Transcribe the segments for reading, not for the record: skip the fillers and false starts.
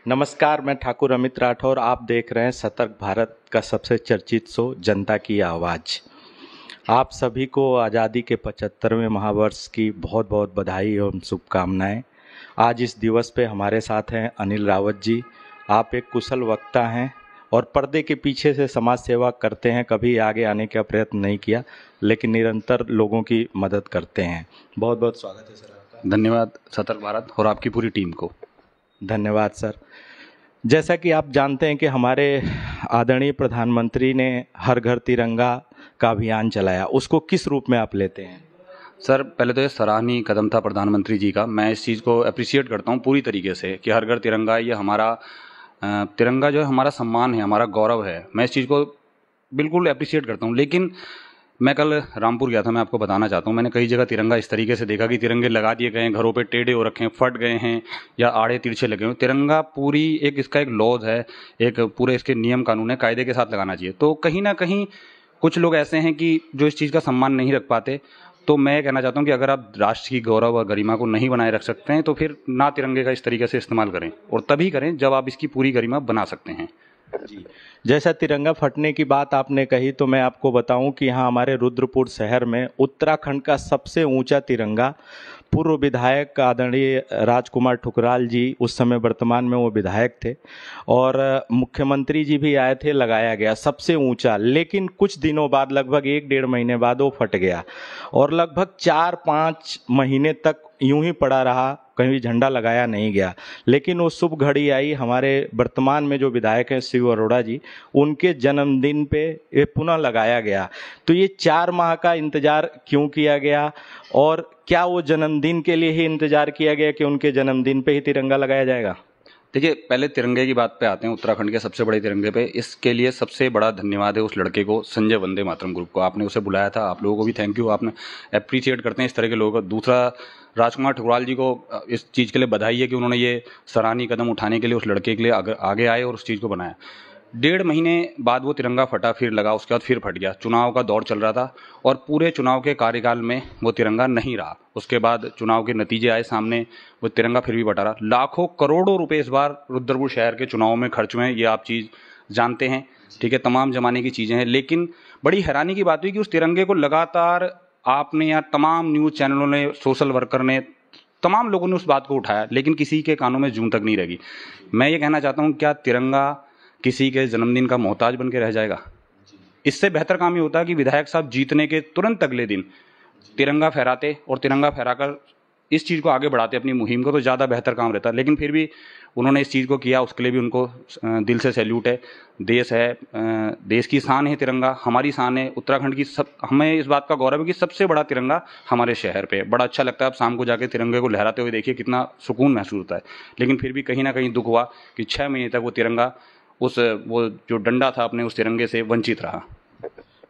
नमस्कार, मैं ठाकुर अमित राठौर। आप देख रहे हैं सतर्क भारत का सबसे चर्चित शो जनता की आवाज़। आप सभी को आज़ादी के 75वें महावर्ष की बहुत बहुत बधाई एवं शुभकामनाएं। आज इस दिवस पे हमारे साथ हैं अनिल रावत जी। आप एक कुशल वक्ता हैं और पर्दे के पीछे से समाज सेवा करते हैं। कभी आगे आने का प्रयत्न नहीं किया, लेकिन निरंतर लोगों की मदद करते हैं। बहुत बहुत स्वागत है सर आपका। धन्यवाद सतर्क भारत और आपकी पूरी टीम को। धन्यवाद सर। जैसा कि आप जानते हैं कि हमारे आदरणीय प्रधानमंत्री ने हर घर तिरंगा का अभियान चलाया, उसको किस रूप में आप लेते हैं? सर, पहले तो ये सराहनीय कदम था प्रधानमंत्री जी का। मैं इस चीज़ को अप्रिशिएट करता हूँ पूरी तरीके से कि हर घर तिरंगा, ये हमारा तिरंगा जो है हमारा सम्मान है, हमारा गौरव है। मैं इस चीज़ को बिल्कुल अप्रिशिएट करता हूँ। लेकिन मैं कल रामपुर गया था, मैं आपको बताना चाहता हूँ। मैंने कई जगह तिरंगा इस तरीके से देखा कि तिरंगे लगा दिए गए हैं, घरों पे टेढ़े हो रखे हैं, फट गए हैं या आड़े तिरछे लगे हुए। तिरंगा पूरी एक इसका एक लॉज है, एक पूरे इसके नियम कानून है, कायदे के साथ लगाना चाहिए। तो कहीं ना कहीं कुछ लोग ऐसे हैं कि जो इस चीज़ का सम्मान नहीं रख पाते। तो मैं कहना चाहता हूँ कि अगर आप राष्ट्र की गौरव और गरिमा को नहीं बनाए रख सकते हैं तो फिर ना तिरंगे का इस तरीके से इस्तेमाल करें, और तभी करें जब आप इसकी पूरी गरिमा बना सकते हैं। जी, जैसा तिरंगा फटने की बात आपने कही, तो मैं आपको बताऊं कि यहाँ हमारे रुद्रपुर शहर में उत्तराखंड का सबसे ऊंचा तिरंगा पूर्व विधायक आदरणीय राजकुमार ठुकराल जी, उस समय वर्तमान में वो विधायक थे, और मुख्यमंत्री जी भी आए थे, लगाया गया सबसे ऊंचा। लेकिन कुछ दिनों बाद, लगभग 1-1.5 महीने बाद वो फट गया और लगभग 4-5 महीने तक यूं ही पड़ा रहा, कहीं झंडा लगाया नहीं गया। लेकिन वो शुभ घड़ी आई, हमारे वर्तमान में जो विधायक हैं शिव अरोड़ा जी, उनके जन्मदिन पे ये पुनः लगाया गया। तो ये 4 माह का इंतजार क्यों किया गया, और क्या वो जन्मदिन के लिए ही इंतजार किया गया कि उनके जन्मदिन पे ही तिरंगा लगाया जाएगा? देखिए, पहले तिरंगे की बात पे आते हैं, उत्तराखंड के सबसे बड़े तिरंगे पे। इसके लिए सबसे बड़ा धन्यवाद है उस लड़के को, संजय वंदे मातरम ग्रुप को। आपने उसे बुलाया था, आप लोगों को भी थैंक यू। आपने अप्रिशिएट करते हैं इस तरह के लोगों को। दूसरा, राजकुमार ठुकराल जी को इस चीज़ के लिए बधाई है कि उन्होंने ये सराहनीय कदम उठाने के लिए उस लड़के के लिए आगे आए और उस चीज़ को बनाया। 1.5 महीने बाद वो तिरंगा फटा, फिर लगा, उसके बाद फिर फट गया। चुनाव का दौर चल रहा था और पूरे चुनाव के कार्यकाल में वो तिरंगा नहीं रहा। उसके बाद चुनाव के नतीजे आए सामने, वो तिरंगा फिर भी फटा रहा। लाखों करोड़ों रुपए इस बार रुद्रपुर शहर के चुनाव में खर्च हुए हैं, ये आप चीज़ जानते हैं, ठीक है। तमाम जमाने की चीज़ें हैं। लेकिन बड़ी हैरानी की बात हुई कि उस तिरंगे को लगातार आपने या तमाम न्यूज़ चैनलों ने, सोशल वर्कर ने, तमाम लोगों ने उस बात को उठाया, लेकिन किसी के कानों में जूं तक नहीं लगी। मैं ये कहना चाहता हूँ, क्या तिरंगा किसी के जन्मदिन का मोहताज बन के रह जाएगा? इससे बेहतर काम ये होता है कि विधायक साहब जीतने के तुरंत अगले दिन तिरंगा फहराते और तिरंगा फहराकर इस चीज़ को आगे बढ़ाते अपनी मुहिम को, तो ज़्यादा बेहतर काम रहता। लेकिन फिर भी उन्होंने इस चीज़ को किया, उसके लिए भी उनको दिल से सैल्यूट है। देश है, देश की शान है तिरंगा, हमारी शान है उत्तराखंड की। सब, हमें इस बात का गौरव है कि सबसे बड़ा तिरंगा हमारे शहर पे। बड़ा अच्छा लगता है, आप शाम को जाके तिरंगे को लहराते हुए देखिए, कितना सुकून महसूस होता है। लेकिन फिर भी कहीं ना कहीं दुख हुआ कि 6 महीने तक वो तिरंगा, वो जो डंडा था अपने उस तिरंगे से वंचित रहा।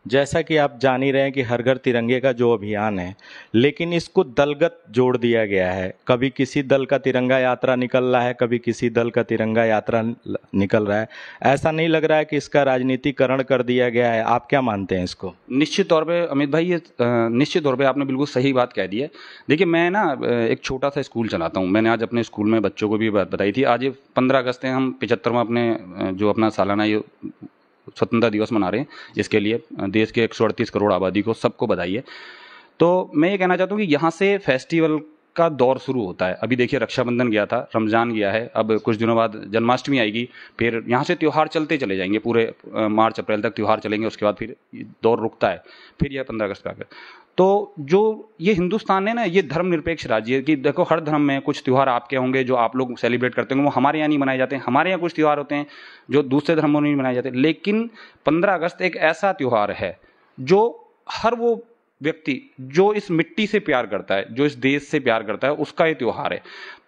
जैसा कि आप जान ही रहे हैं कि हर घर तिरंगे का जो अभियान है, लेकिन इसको दलगत जोड़ दिया गया है। कभी किसी दल का तिरंगा यात्रा निकल रहा है, कभी किसी दल का तिरंगा यात्रा निकल रहा है। ऐसा नहीं लग रहा है कि इसका राजनीतिकरण कर दिया गया है? आप क्या मानते हैं इसको? निश्चित तौर पे अमित भाई, ये निश्चित तौर पे आपने बिल्कुल सही बात कह दी है। देखिए, मैं ना एक छोटा सा स्कूल चलाता हूँ। मैंने आज अपने स्कूल में बच्चों को भी बात बताई थी। आज ये 15 अगस्त है, हम 75वां अपने जो अपना सालाना ये स्वतंत्रता दिवस मना रहे हैं। इसके लिए देश के 138 करोड़ आबादी को, सबको बधाई है। तो मैं ये कहना चाहता हूँ कि यहाँ से फेस्टिवल का दौर शुरू होता है। अभी देखिए, रक्षाबंधन गया था, रमजान गया है, अब कुछ दिनों बाद जन्माष्टमी आएगी, फिर यहाँ से त्यौहार चलते चले जाएंगे, पूरे मार्च अप्रैल तक त्यौहार चलेंगे। उसके बाद फिर दौर रुकता है, फिर यह 15 अगस्त पे आकर। तो जो ये हिंदुस्तान है ना, ये धर्मनिरपेक्ष राज्य है कि देखो, हर धर्म में कुछ त्यौहार आपके होंगे जो आप लोग सेलिब्रेट करते होंगे, वो हमारे यहाँ नहीं मनाए जाते हैं। हमारे यहाँ कुछ त्यौहार होते हैं जो दूसरे धर्मों में नहीं मनाए जाते। लेकिन 15 अगस्त एक ऐसा त्यौहार है जो हर वो व्यक्ति जो इस मिट्टी से प्यार करता है, जो इस देश से प्यार करता है, उसका ये त्यौहार है।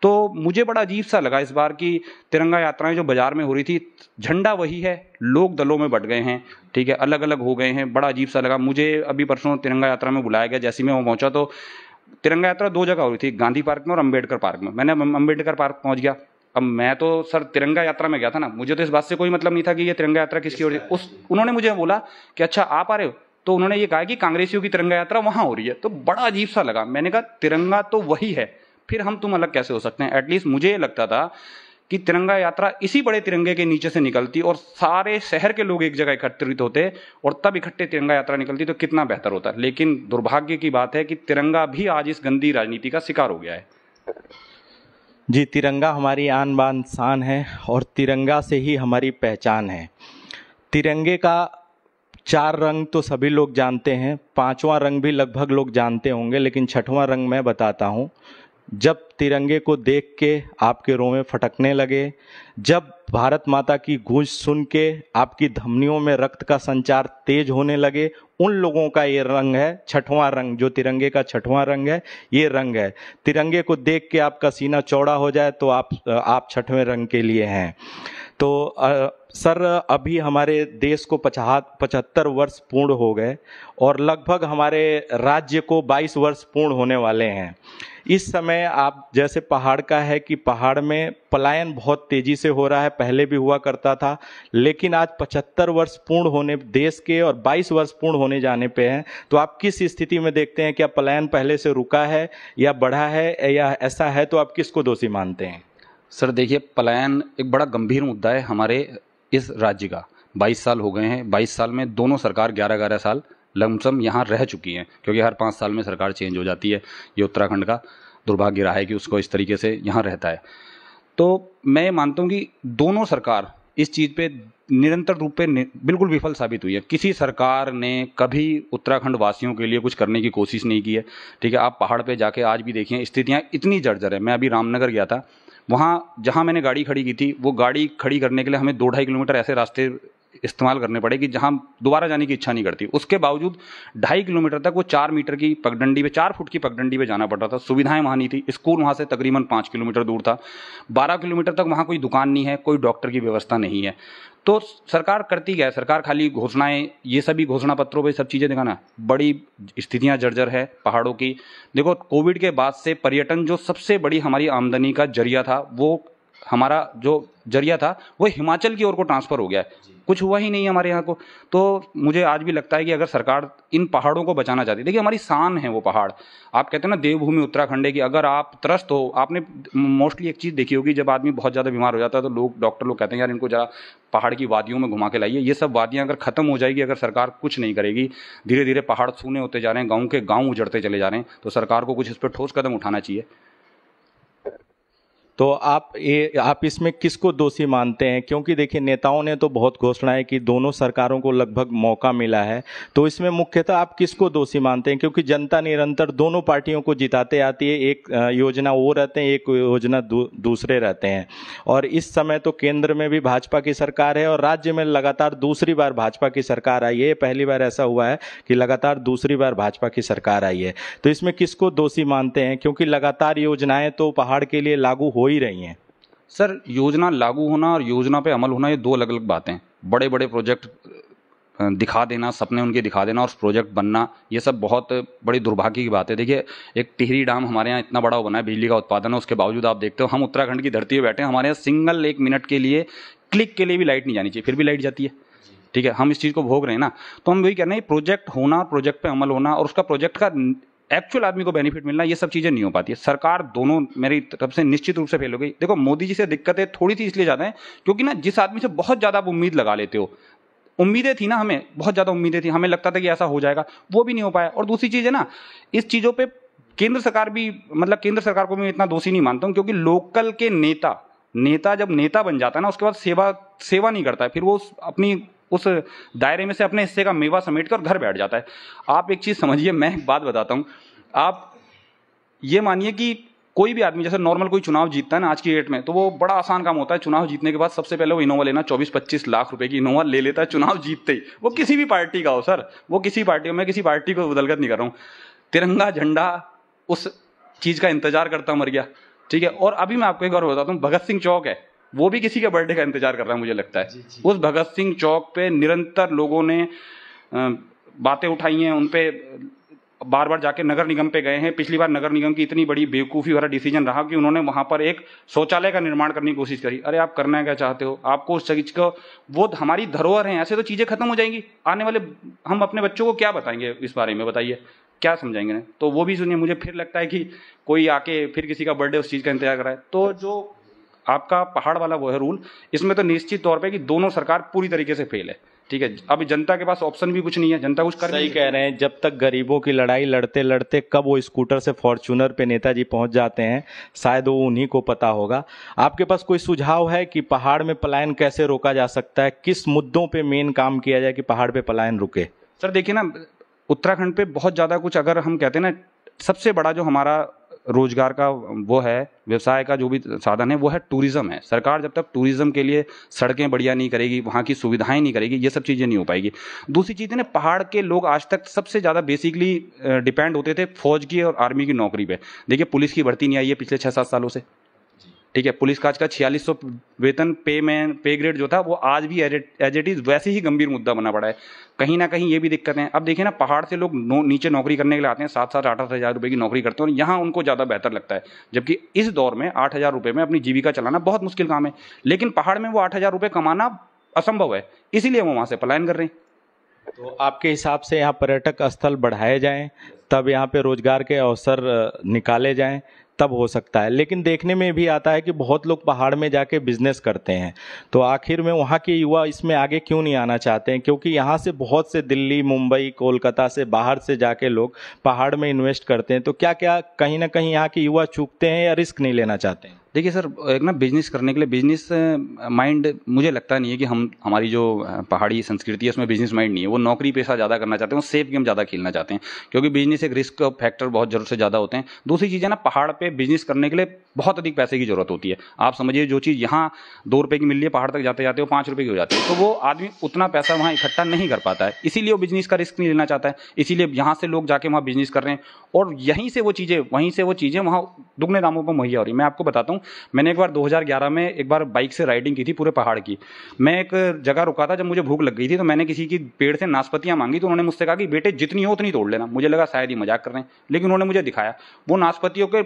तो मुझे बड़ा अजीब सा लगा इस बार की तिरंगा यात्राएं जो बाजार में हो रही थी, झंडा वही है, लोग दलों में बट गए हैं, ठीक है, अलग अलग हो गए हैं। बड़ा अजीब सा लगा मुझे। अभी परसों तिरंगा यात्रा में बुलाया गया, जैसे मैं वहाँ पहुंचा तो तिरंगा यात्रा 2 जगह हो रही थी, गांधी पार्क में और अम्बेडकर पार्क में। मैंने अम्बेडकर पार्क पहुंच गया। अब मैं तो सर तिरंगा यात्रा में गया था ना, मुझे तो इस बात से कोई मतलब नहीं था कि ये तिरंगा यात्रा किसकी हो रही है। उन्होंने मुझे बोला कि अच्छा आप आ रहे हो, तो उन्होंने ये कहा कि कांग्रेसियों की तिरंगा यात्रा वहां हो रही है। तो बड़ा अजीब सा लगा। मैंने कहा तिरंगा तो वही है, फिर हम तुम अलग कैसे हो सकते हैं? एटलीस्ट मुझे लगता था कि तिरंगा यात्रा इसी बड़े तिरंगे के नीचे से निकलती और सारे शहर के लोग एक जगह एकत्रित होते और तब इकट्ठे तिरंगा यात्रा निकलती तो कितना बेहतर होता। लेकिन दुर्भाग्य की बात है कि तिरंगा भी आज इस गंदी राजनीति का शिकार हो गया है। जी, तिरंगा हमारी आन बान शान है और तिरंगा से ही हमारी पहचान है। तिरंगे का 4 रंग तो सभी लोग जानते हैं, 5वां रंग भी लगभग लोग जानते होंगे, लेकिन 6वां रंग मैं बताता हूँ। जब तिरंगे को देख के आपके रोंवे फटकने लगे, जब भारत माता की गूंज सुन के आपकी धमनियों में रक्त का संचार तेज होने लगे, उन लोगों का ये रंग है 6वां रंग, जो तिरंगे का 6वां रंग है, ये रंग है। तिरंगे को देख के आपका सीना चौड़ा हो जाए तो आप 6वें रंग के लिए हैं। तो सर, अभी हमारे देश को 75 वर्ष पूर्ण हो गए और लगभग हमारे राज्य को 22 वर्ष पूर्ण होने वाले हैं। इस समय आप जैसे पहाड़ का है कि पहाड़ में पलायन बहुत तेजी से हो रहा है, पहले भी हुआ करता था, लेकिन आज 75 वर्ष पूर्ण होने देश के और 22 वर्ष पूर्ण होने जाने पे हैं। तो आप किस स्थिति में देखते हैं? क्या पलायन पहले से रुका है या बढ़ा है, या ऐसा है तो आप किसको दोषी मानते हैं? सर देखिए, पलायन एक बड़ा गंभीर मुद्दा है हमारे इस राज्य का। 22 साल हो गए हैं, 22 साल में दोनों सरकार 11-11 साल लमसम यहाँ रह चुकी हैं, क्योंकि हर 5 साल में सरकार चेंज हो जाती है। ये उत्तराखंड का दुर्भाग्य रहा है कि उसको इस तरीके से यहाँ रहता है। तो मैं मानता हूँ कि दोनों सरकार इस चीज़ पे निरंतर रूप पे बिल्कुल विफल साबित हुई है। किसी सरकार ने कभी उत्तराखंड वासियों के लिए कुछ करने की कोशिश नहीं की है। ठीक है, आप पहाड़ पे जाके आज भी देखिए, स्थितियाँ इतनी जर्जर है। मैं अभी रामनगर गया था, वहाँ जहाँ मैंने गाड़ी खड़ी की थी, वो गाड़ी खड़ी करने के लिए हमें 2-2.5 किलोमीटर ऐसे रास्ते इस्तेमाल करने पड़े कि जहाँ दोबारा जाने की इच्छा नहीं करती। उसके बावजूद 2.5 किलोमीटर तक वो 4 मीटर की पगडंडी पे, 4 फुट की पगडंडी पे जाना पड़ रहा था। सुविधाएं वहाँ नहीं थी। स्कूल वहाँ से तकरीबन 5 किलोमीटर दूर था। 12 किलोमीटर तक वहाँ कोई दुकान नहीं है, कोई डॉक्टर की व्यवस्था नहीं है। तो सरकार करती क्या है? सरकार खाली घोषणाएं, ये सभी घोषणा पत्रों पे सब चीज़ें दिखाना। बड़ी स्थितियां जर्जर है पहाड़ों की। देखो, कोविड के बाद से पर्यटन जो सबसे बड़ी हमारी आमदनी का जरिया था, वो हमारा जो जरिया था वो हिमाचल की ओर को ट्रांसफर हो गया है। कुछ हुआ ही नहीं हमारे यहाँ को। तो मुझे आज भी लगता है कि अगर सरकार इन पहाड़ों को बचाना चाहती है, देखिए हमारी शान है वो पहाड़। आप कहते हैं ना देवभूमि उत्तराखंड है, कि अगर आप त्रस्त हो, आपने मोस्टली एक चीज़ देखी होगी, जब आदमी बहुत ज़्यादा बीमार हो जाता है तो डॉक्टर लोग कहते हैं यार इनको जरा पहाड़ की वादियों में घुमा के लाइए। ये सब वादियाँ अगर खत्म हो जाएगी, अगर सरकार कुछ नहीं करेगी, धीरे धीरे पहाड़ सूने होते जा रहे हैं, गाँव के गाँव उजड़ते चले जा रहे हैं, तो सरकार को कुछ इस पर ठोस कदम उठाना चाहिए। तो आप इसमें किसको दोषी मानते हैं? क्योंकि देखिए, नेताओं ने तो बहुत घोषणाएं की, दोनों सरकारों को लगभग मौका मिला है, तो इसमें मुख्यतः आप किसको दोषी मानते हैं? क्योंकि जनता निरंतर दोनों पार्टियों को जिताते आती है, एक योजना वो रहते हैं, एक योजना दूसरे रहते हैं। और इस समय तो केंद्र में भी भाजपा की सरकार है और राज्य में लगातार दूसरी बार भाजपा की सरकार आई है। पहली बार ऐसा हुआ है कि लगातार दूसरी बार भाजपा की सरकार आई है। तो इसमें किसको दोषी मानते हैं? क्योंकि लगातार योजनाएं तो पहाड़ के लिए लागू हो ही रही हैं। सर, योजना लागू होना और योजना पे अमल होना ये दो अलग अलग बातें हैं। बड़े बड़े प्रोजेक्ट दिखा देना, सपने उनके दिखा देना और प्रोजेक्ट बनना, ये सब बहुत बड़ी दुर्भाग्य की बात है। देखिए, एक टिहरी डैम हमारे यहाँ इतना बड़ा बना है, बिजली का उत्पादन है, उसके बावजूद आप देखते हो हम उत्तराखंड की धरती पर बैठे हैं, हमारे यहाँ सिंगल 1 मिनट के लिए, क्लिक के लिए भी लाइट नहीं जानी चाहिए, फिर भी लाइट जाती है। ठीक है, हम इस चीज़ को भोग रहे हैं ना। तो हम वही कह रहे हैं, प्रोजेक्ट होना, प्रोजेक्ट पे अमल होना और उसका प्रोजेक्ट का एक्चुअल आदमी को बेनिफिट मिलना, ये सब चीजें नहीं हो पाती है। सरकार दोनों मेरी तरफ से निश्चित रूप से फेल हो गई। देखो, मोदी जी से दिक्कतें थोड़ी सी इसलिए ज्यादा है क्योंकि ना जिस आदमी से बहुत ज्यादा आप उम्मीद लगा लेते हो, उम्मीदें थी ना, हमें बहुत ज्यादा उम्मीदें थी, हमें लगता था कि ऐसा हो जाएगा, वो भी नहीं हो पाया। और दूसरी चीज है ना, इस चीजों पे केंद्र सरकार भी, मतलब केंद्र सरकार को मैं इतना दोषी नहीं मानता हूं, क्योंकि लोकल के नेता जब नेता बन जाता है ना, उसके बाद सेवा नहीं करता है, फिर वो अपनी उस दायरे में से अपने हिस्से का मेवा समेट कर घर बैठ जाता है। आप एक चीज समझिए, मैं एक बात बताता हूं, आप ये मानिए कि कोई भी आदमी जैसे नॉर्मल कोई चुनाव जीतता है ना आज की डेट में, तो वो बड़ा आसान काम होता है। चुनाव जीतने के बाद सबसे पहले वो इनोवा लेना, 24-25 लाख रुपए की इनोवा ले लेता है चुनाव जीतते ही। वो किसी भी पार्टी का हो सर, वो किसी पार्टी, मैं किसी पार्टी को बदलगत नहीं कर रहा हूं। तिरंगा झंडा उस चीज का इंतजार करता मर गया। ठीक है, और अभी मैं आपको एक और बताता हूँ, भगत सिंह चौक है, वो भी किसी के बर्थडे का इंतजार कर रहा है मुझे लगता है। उस भगत सिंह चौक पे निरंतर लोगों ने बातें उठाई हैं, उनपे बार बार जाके नगर निगम पे गए हैं। पिछली बार नगर निगम की इतनी बड़ी बेवकूफ़ी वाला डिसीजन रहा कि उन्होंने वहां पर एक शौचालय का निर्माण करने की कोशिश करी। अरे आप करना क्या चाहते हो? आपको उस चीज को, वो हमारी धरोहर है, ऐसे तो चीजें खत्म हो जाएंगी। आने वाले हम अपने बच्चों को क्या बताएंगे इस बारे में? बताइए, क्या समझाएंगे ना? तो वो भी सुनिए, मुझे फिर लगता है कि कोई आके फिर किसी का बर्थडे उस चीज का इंतजार कर रहा है। तो जो आपका पहाड़ वाला वो है रूल, इसमें तो निश्चित तौर पे कि दोनों सरकार पूरी तरीके से फेल है। ठीक है, अभी जनता के पास ऑप्शन भी कुछ नहीं है, जनता कुछ कर सही कह रहे हैं। जब तक गरीबों की लड़ाई लड़ते लड़ते कब वो स्कूटर से फॉर्च्यूनर पे नेताजी पहुंच जाते हैं, शायद वो उन्हीं को पता होगा। आपके पास कोई सुझाव है कि पहाड़ में पलायन कैसे रोका जा सकता है? किस मुद्दों पे मेन काम किया जाए कि पहाड़ पे पलायन रुके? सर देखिए ना, उत्तराखंड पे बहुत ज़्यादा कुछ, अगर हम कहते हैं ना, सबसे बड़ा जो हमारा रोजगार का वो है, व्यवसाय का जो भी साधन है वो है टूरिज्म है। सरकार जब तक टूरिज्म के लिए सड़कें बढ़िया नहीं करेगी, वहाँ की सुविधाएं नहीं करेगी, ये सब चीज़ें नहीं हो पाएगी। दूसरी चीज़ है ना, पहाड़ के लोग आज तक सबसे ज़्यादा बेसिकली डिपेंड होते थे फौज की और आर्मी की नौकरी पे। देखिए पुलिस की भर्ती नहीं आई है पिछले 6-7 सालों से। ठीक है, पुलिस का आज का 4600 वेतन पे ग्रेड जो था वो आज भी एज इट इज वैसे ही गंभीर मुद्दा बना पड़ा है। कहीं ना कहीं ये भी दिक्कतें हैं। अब देखिए ना, पहाड़ से लोग नीचे नौकरी करने के लिए आते हैं, 7-7 8-8 हज़ार रुपए की नौकरी करते हैं और यहाँ उनको ज़्यादा बेहतर लगता है, जबकि इस दौर में 8,000 रुपये में अपनी जीविका चलाना बहुत मुश्किल काम है। लेकिन पहाड़ में वो 8,000 रुपये कमाना असंभव है, इसीलिए वो वहाँ से पलायन कर रहे हैं। तो आपके हिसाब से यहाँ पर्यटक स्थल बढ़ाए जाएं, तब यहाँ पे रोजगार के अवसर निकाले जाएं, तब हो सकता है। लेकिन देखने में भी आता है कि बहुत लोग पहाड़ में जाके बिजनेस करते हैं, तो आखिर में वहाँ के युवा इसमें आगे क्यों नहीं आना चाहते हैं? क्योंकि यहाँ से बहुत से दिल्ली, मुंबई, कोलकाता से बाहर से जाके लोग पहाड़ में इन्वेस्ट करते हैं। तो क्या क्या कहीं ना कहीं यहाँ के युवा चूकते हैं या रिस्क नहीं लेना चाहते हैं? देखिए सर, एक ना बिजनेस करने के लिए बिजनेस माइंड मुझे लगता नहीं है कि हमारी जो पहाड़ी संस्कृति है उसमें बिजनेस माइंड नहीं है। वो नौकरी पेशा ज़्यादा करना चाहते हैं, वो सेफ गेम ज़्यादा खेलना चाहते हैं, क्योंकि बिजनेस एक रिस्क फैक्टर बहुत जरूर से ज़्यादा होते हैं। दूसरी चीज़ है ना, पहाड़ पे बिजनेस करने के लिए बहुत अधिक पैसे की जरूरत होती है। आप समझिए, जो चीज़ यहाँ 2 रुपये की मिल रही है, पहाड़ तक जाते जाते वो 5 रुपये की हो जाती है, तो वो आदमी उतना पैसा वहाँ इकट्ठा नहीं कर पाता है, इसीलिए वो बिजनेस का रिस्क नहीं लेना चाहता है। इसीलिए यहाँ से लोग जाके वहाँ बिजनेस कर रहे हैं और वहीं से वो चीज़ें वहाँ दुगने दामों पर मुहैया हो रही है। मैं आपको बताता हूँ, मैंने एक बार 2011 में एक बार बाइक से राइडिंग की थी पूरे पहाड़ की। मैं एक जगह रुका था, जब मुझे भूख लग गई थी, तो मैंने किसी की पेड़ से नाशपतियां मांगी, तो उन्होंने मुझसे कहा कि बेटे जितनी हो उतनी तोड़ लेना। मुझे लगा शायद ही मजाक कर रहे हैं, लेकिन उन्होंने मुझे दिखाया, वो नाशपतियों के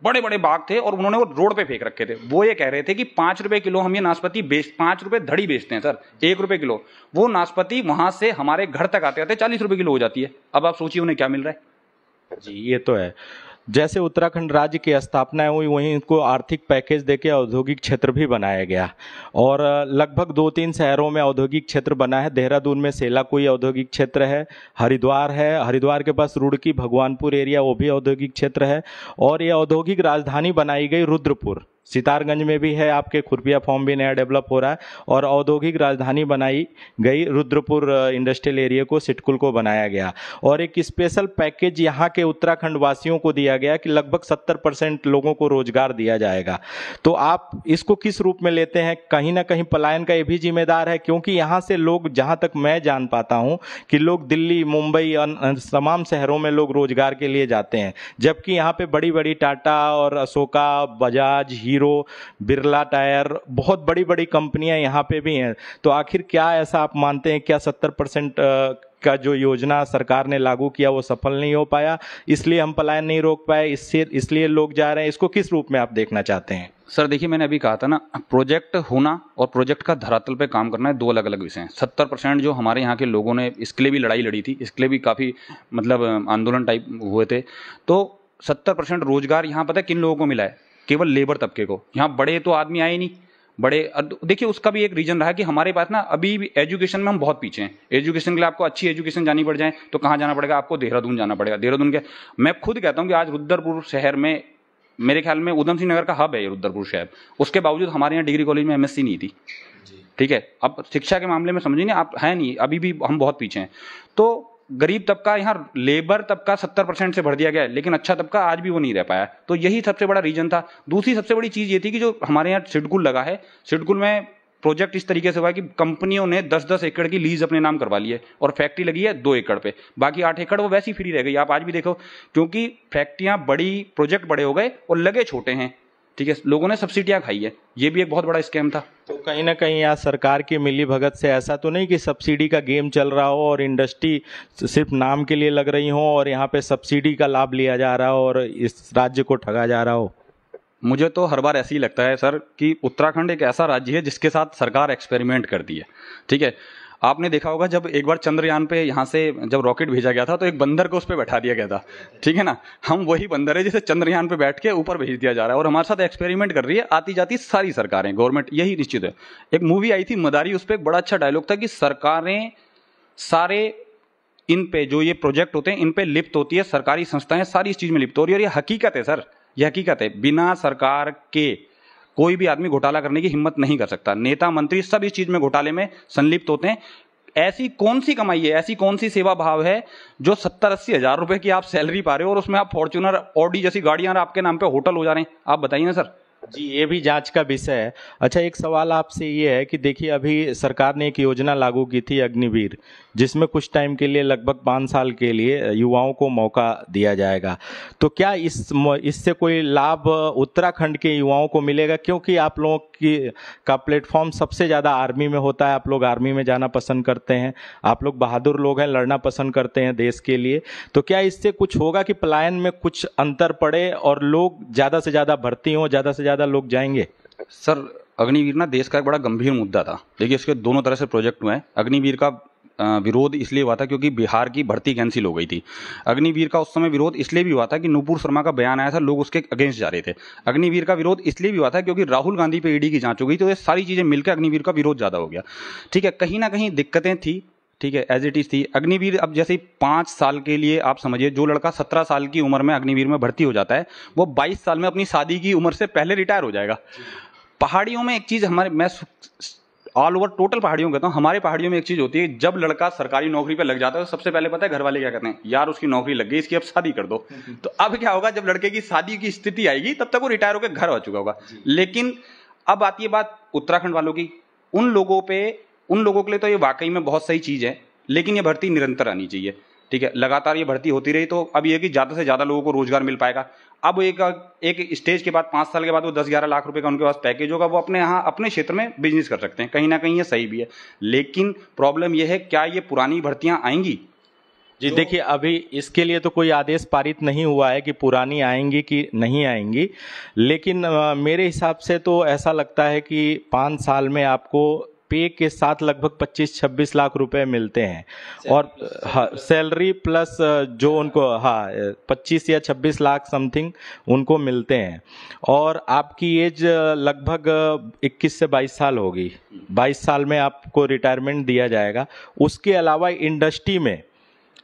बड़े बड़े बाग थे और उन्होंने वो रोड पे फेंक रखे थे। वो ये कह रहे थे कि 5 रुपए किलो हम ये नाशपति 5 रुपए धड़ी बेचते हैं सर, 1 रुपए किलो। वो नाशपति वहां से हमारे घर तक आते आते 40 रुपए किलो हो जाती है। अब आप सोचिए उन्हें क्या मिल रहा है। जी, ये तो है। जैसे उत्तराखंड राज्य की स्थापना हुई, वहीं इनको आर्थिक पैकेज देके औद्योगिक क्षेत्र भी बनाया गया और लगभग 2-3 शहरों में औद्योगिक क्षेत्र बना है। देहरादून में सेलाकुई औद्योगिक क्षेत्र है, हरिद्वार है, हरिद्वार के पास रुड़की भगवानपुर एरिया, वो भी औद्योगिक क्षेत्र है। और ये औद्योगिक राजधानी बनाई गई रुद्रपुर, सितारगंज में भी है, आपके खुरपिया फॉर्म भी नया डेवलप हो रहा है। और औद्योगिक राजधानी बनाई गई रुद्रपुर इंडस्ट्रियल एरिया को, सिटकुल को बनाया गया। और एक स्पेशल पैकेज यहाँ के उत्तराखंड वासियों को दिया गया कि लगभग 70% लोगों को रोजगार दिया जाएगा। तो आप इसको किस रूप में लेते हैं? कहीं ना कहीं पलायन का ये भी जिम्मेदार है, क्योंकि यहाँ से लोग, जहाँ तक मैं जान पाता हूँ, कि लोग दिल्ली, मुंबई, तमाम शहरों में लोग रोजगार के लिए जाते हैं, जबकि यहाँ पे बड़ी बड़ी टाटा और अशोका, बजाज, हीरो, बिरला टायर, बहुत बड़ी बड़ी कंपनियां यहाँ पे भी हैं। तो आखिर क्या ऐसा आप मानते हैं, क्या 70% का जो योजना सरकार ने लागू किया वो सफल नहीं हो पाया, इसलिए हम पलायन नहीं रोक पाए, इसलिए लोग जा रहे हैं? इसको किस रूप में आप देखना चाहते हैं? सर देखिए, मैंने अभी कहा था ना, प्रोजेक्ट होना और प्रोजेक्ट का धरातल पे काम करना है, 2 अलग अलग विषय हैं। 70% जो हमारे यहाँ के लोगों ने इसके लिए भी लड़ाई लड़ी थी, इसके लिए भी काफ़ी मतलब आंदोलन टाइप हुए थे, तो 70% रोजगार यहाँ पता है किन लोगों को मिला है? केवल लेबर तबके को। यहाँ बड़े तो आदमी आए नहीं, बड़े देखिए उसका भी एक रीजन रहा है कि हमारे पास ना अभी भी एजुकेशन में हम बहुत पीछे हैं। एजुकेशन के लिए आपको अच्छी एजुकेशन जानी पड़ जाए तो कहाँ जाना पड़ेगा? आपको देहरादून जाना पड़ेगा। देहरादून के, मैं खुद कहता हूँ कि आज रुद्रपुर शहर में, मेरे ख्याल में उधम सिंह नगर का हब है ये रुद्रपुर शहर, उसके बावजूद हमारे यहाँ डिग्री कॉलेज में MSc नहीं थी। ठीक है, अब शिक्षा के मामले में समझिए ना आप, है नहीं, अभी भी हम बहुत पीछे हैं। तो गरीब तबका, यहाँ लेबर तबका 70% से भर दिया गया है, लेकिन अच्छा तबका आज भी वो नहीं रह पाया। तो यही सबसे बड़ा रीजन था। दूसरी सबसे बड़ी चीज ये थी कि जो हमारे यहाँ सिडकुल लगा है, सिडकुल में प्रोजेक्ट इस तरीके से हुआ है कि कंपनियों ने 10-10 एकड़ की लीज अपने नाम करवा ली है और फैक्ट्री लगी है 2 एकड़ पे, बाकी 8 एकड़ वो वैसी फ्री रह गई। आप आज भी देखो, क्योंकि फैक्ट्रियां बड़ी, प्रोजेक्ट बड़े हो गए और लगे छोटे हैं। ठीक है, लोगों ने सब्सिडियां खाई है, ये भी एक बहुत बड़ा स्कैम था। तो कहीं ना कहीं यहाँ सरकार की मिली भगत से ऐसा तो नहीं कि सब्सिडी का गेम चल रहा हो और इंडस्ट्री सिर्फ नाम के लिए लग रही हो और यहाँ पे सब्सिडी का लाभ लिया जा रहा हो और इस राज्य को ठगा जा रहा हो? मुझे तो हर बार ऐसे ही लगता है सर कि उत्तराखंड एक ऐसा राज्य है जिसके साथ सरकार एक्सपेरिमेंट करती है। ठीक है, आपने देखा होगा जब एक बार चंद्रयान पे यहाँ से जब रॉकेट भेजा गया था तो एक बंदर को उस पर बैठा दिया गया था, ठीक है ना। हम वही बंदर है जिसे चंद्रयान पे बैठ के ऊपर भेज दिया जा रहा है और हमारे साथ एक्सपेरिमेंट कर रही है आती जाती सारी सरकारें, गवर्नमेंट, यही निश्चित है। एक मूवी आई थी मदारी, उस पर एक बड़ा अच्छा डायलॉग था कि सरकारें सारे इन पे जो ये प्रोजेक्ट होते हैं इन पे लिप्त होती है, सरकारी संस्थाएं सारी इस चीज में लिप्त हो रही है। और ये हकीकत है सर, ये हकीकत है। बिना सरकार के कोई भी आदमी घोटाला करने की हिम्मत नहीं कर सकता। नेता मंत्री सब इस चीज में घोटाले में संलिप्त होते हैं। ऐसी कौन सी कमाई है, ऐसी कौन सी सेवा भाव है जो 70-80 हजार रुपए की आप सैलरी पा रहे हो और उसमें आप फॉर्च्यूनर, ऑडी जैसी गाड़ियां आपके नाम पे होटल हो जा रहे हैं? आप बताइए ना सर। जी, ये भी जांच का विषय है। अच्छा, एक सवाल आपसे ये है कि देखिए अभी सरकार ने एक योजना लागू की थी अग्निवीर, जिसमें कुछ टाइम के लिए लगभग 5 साल के लिए युवाओं को मौका दिया जाएगा। तो क्या इससे कोई लाभ उत्तराखंड के युवाओं को मिलेगा? क्योंकि आप लोगों का प्लेटफॉर्म सबसे ज़्यादा आर्मी में होता है, आप लोग आर्मी में जाना पसंद करते हैं, आप लोग बहादुर लोग हैं, लड़ना पसंद करते हैं देश के लिए। तो क्या इससे कुछ होगा कि पलायन में कुछ अंतर पड़े और लोग ज़्यादा से ज़्यादा भर्ती हों, ज़्यादा से ज़्यादा लोग जाएंगे? सर, अग्निवीर ना देश का एक बड़ा गंभीर मुद्दा था। देखिए इसके दोनों तरह से प्रोजेक्ट हुए हैं। अग्निवीर का विरोध इसलिए हुआ था क्योंकि बिहार की भर्ती कैंसिल हो गई थी। अग्निवीर का उस समय विरोध इसलिए भी हुआ था कि नुपुर शर्मा का बयान आया था, लोग उसके अगेंस्ट जा रहे थे। अग्निवीर का विरोध इसलिए भी हुआ था क्योंकि राहुल गांधी पे ईडी की जांच हो गई, तो ये सारी चीजें मिलकर अग्निवीर का विरोध ज्यादा हो गया। ठीक है, कहीं ना कहीं दिक्कतें थी, ठीक है, एज इट इज थी। अग्निवीर अब जैसे 5 साल के लिए आप समझिए, जो लड़का 17 साल की उम्र में अग्निवीर में भर्ती हो जाता है वो 22 साल में अपनी शादी की उम्र से पहले रिटायर हो जाएगा। पहाड़ियों में एक चीज हमारे, मैं ऑल ओवर टोटल पहाड़ियों कहता हूँ, हमारे पहाड़ियों में एक चीज होती है, जब लड़का सरकारी नौकरी पे लग जाता है तो सबसे पहले पता है घर वाले क्या कहते हैं, यार उसकी नौकरी लग गई, इसकी अब शादी कर दो। तो अब क्या होगा, जब लड़के की शादी की स्थिति आएगी तब तक वो रिटायर होकर घर आ चुका होगा। लेकिन अब आती है बात उत्तराखंड वालों की। उन लोगों के लिए तो ये वाकई में बहुत सही चीज है, लेकिन ये भर्ती निरंतर आनी चाहिए। ठीक है, लगातार ये भर्ती होती रही तो अब ये कि ज्यादा से ज्यादा लोगों को रोजगार मिल पाएगा। अब एक स्टेज के बाद 5 साल के बाद वो 10-11 लाख रुपए का उनके पास पैकेज होगा, वो अपने यहाँ अपने क्षेत्र में बिजनेस कर सकते हैं। कहीं ना कहीं ये सही भी है, लेकिन प्रॉब्लम ये है क्या ये पुरानी भर्तियां आएंगी? जी देखिए, अभी इसके लिए तो कोई आदेश पारित नहीं हुआ है कि पुरानी आएंगी कि नहीं आएंगी, लेकिन मेरे हिसाब से तो ऐसा लगता है कि 5 साल में आपको पे के साथ लगभग 25-26 लाख रुपए मिलते हैं। और हाँ, सैलरी प्लस जो उनको 25 या 26 लाख समथिंग उनको मिलते हैं। और आपकी एज लगभग 21 से 22 साल होगी। 22 साल में आपको रिटायरमेंट दिया जाएगा। उसके अलावा इंडस्ट्री में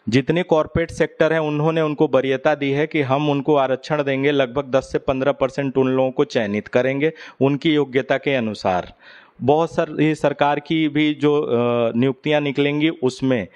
जितने कॉरपोरेट सेक्टर हैं उन्होंने उनको वरीयता दी है कि हम उनको आरक्षण देंगे, लगभग 10 से 15% उन लोगों को चयनित करेंगे उनकी योग्यता के अनुसार। बहुत सारी सरकार की भी जो नियुक्तियां निकलेंगी उसमें,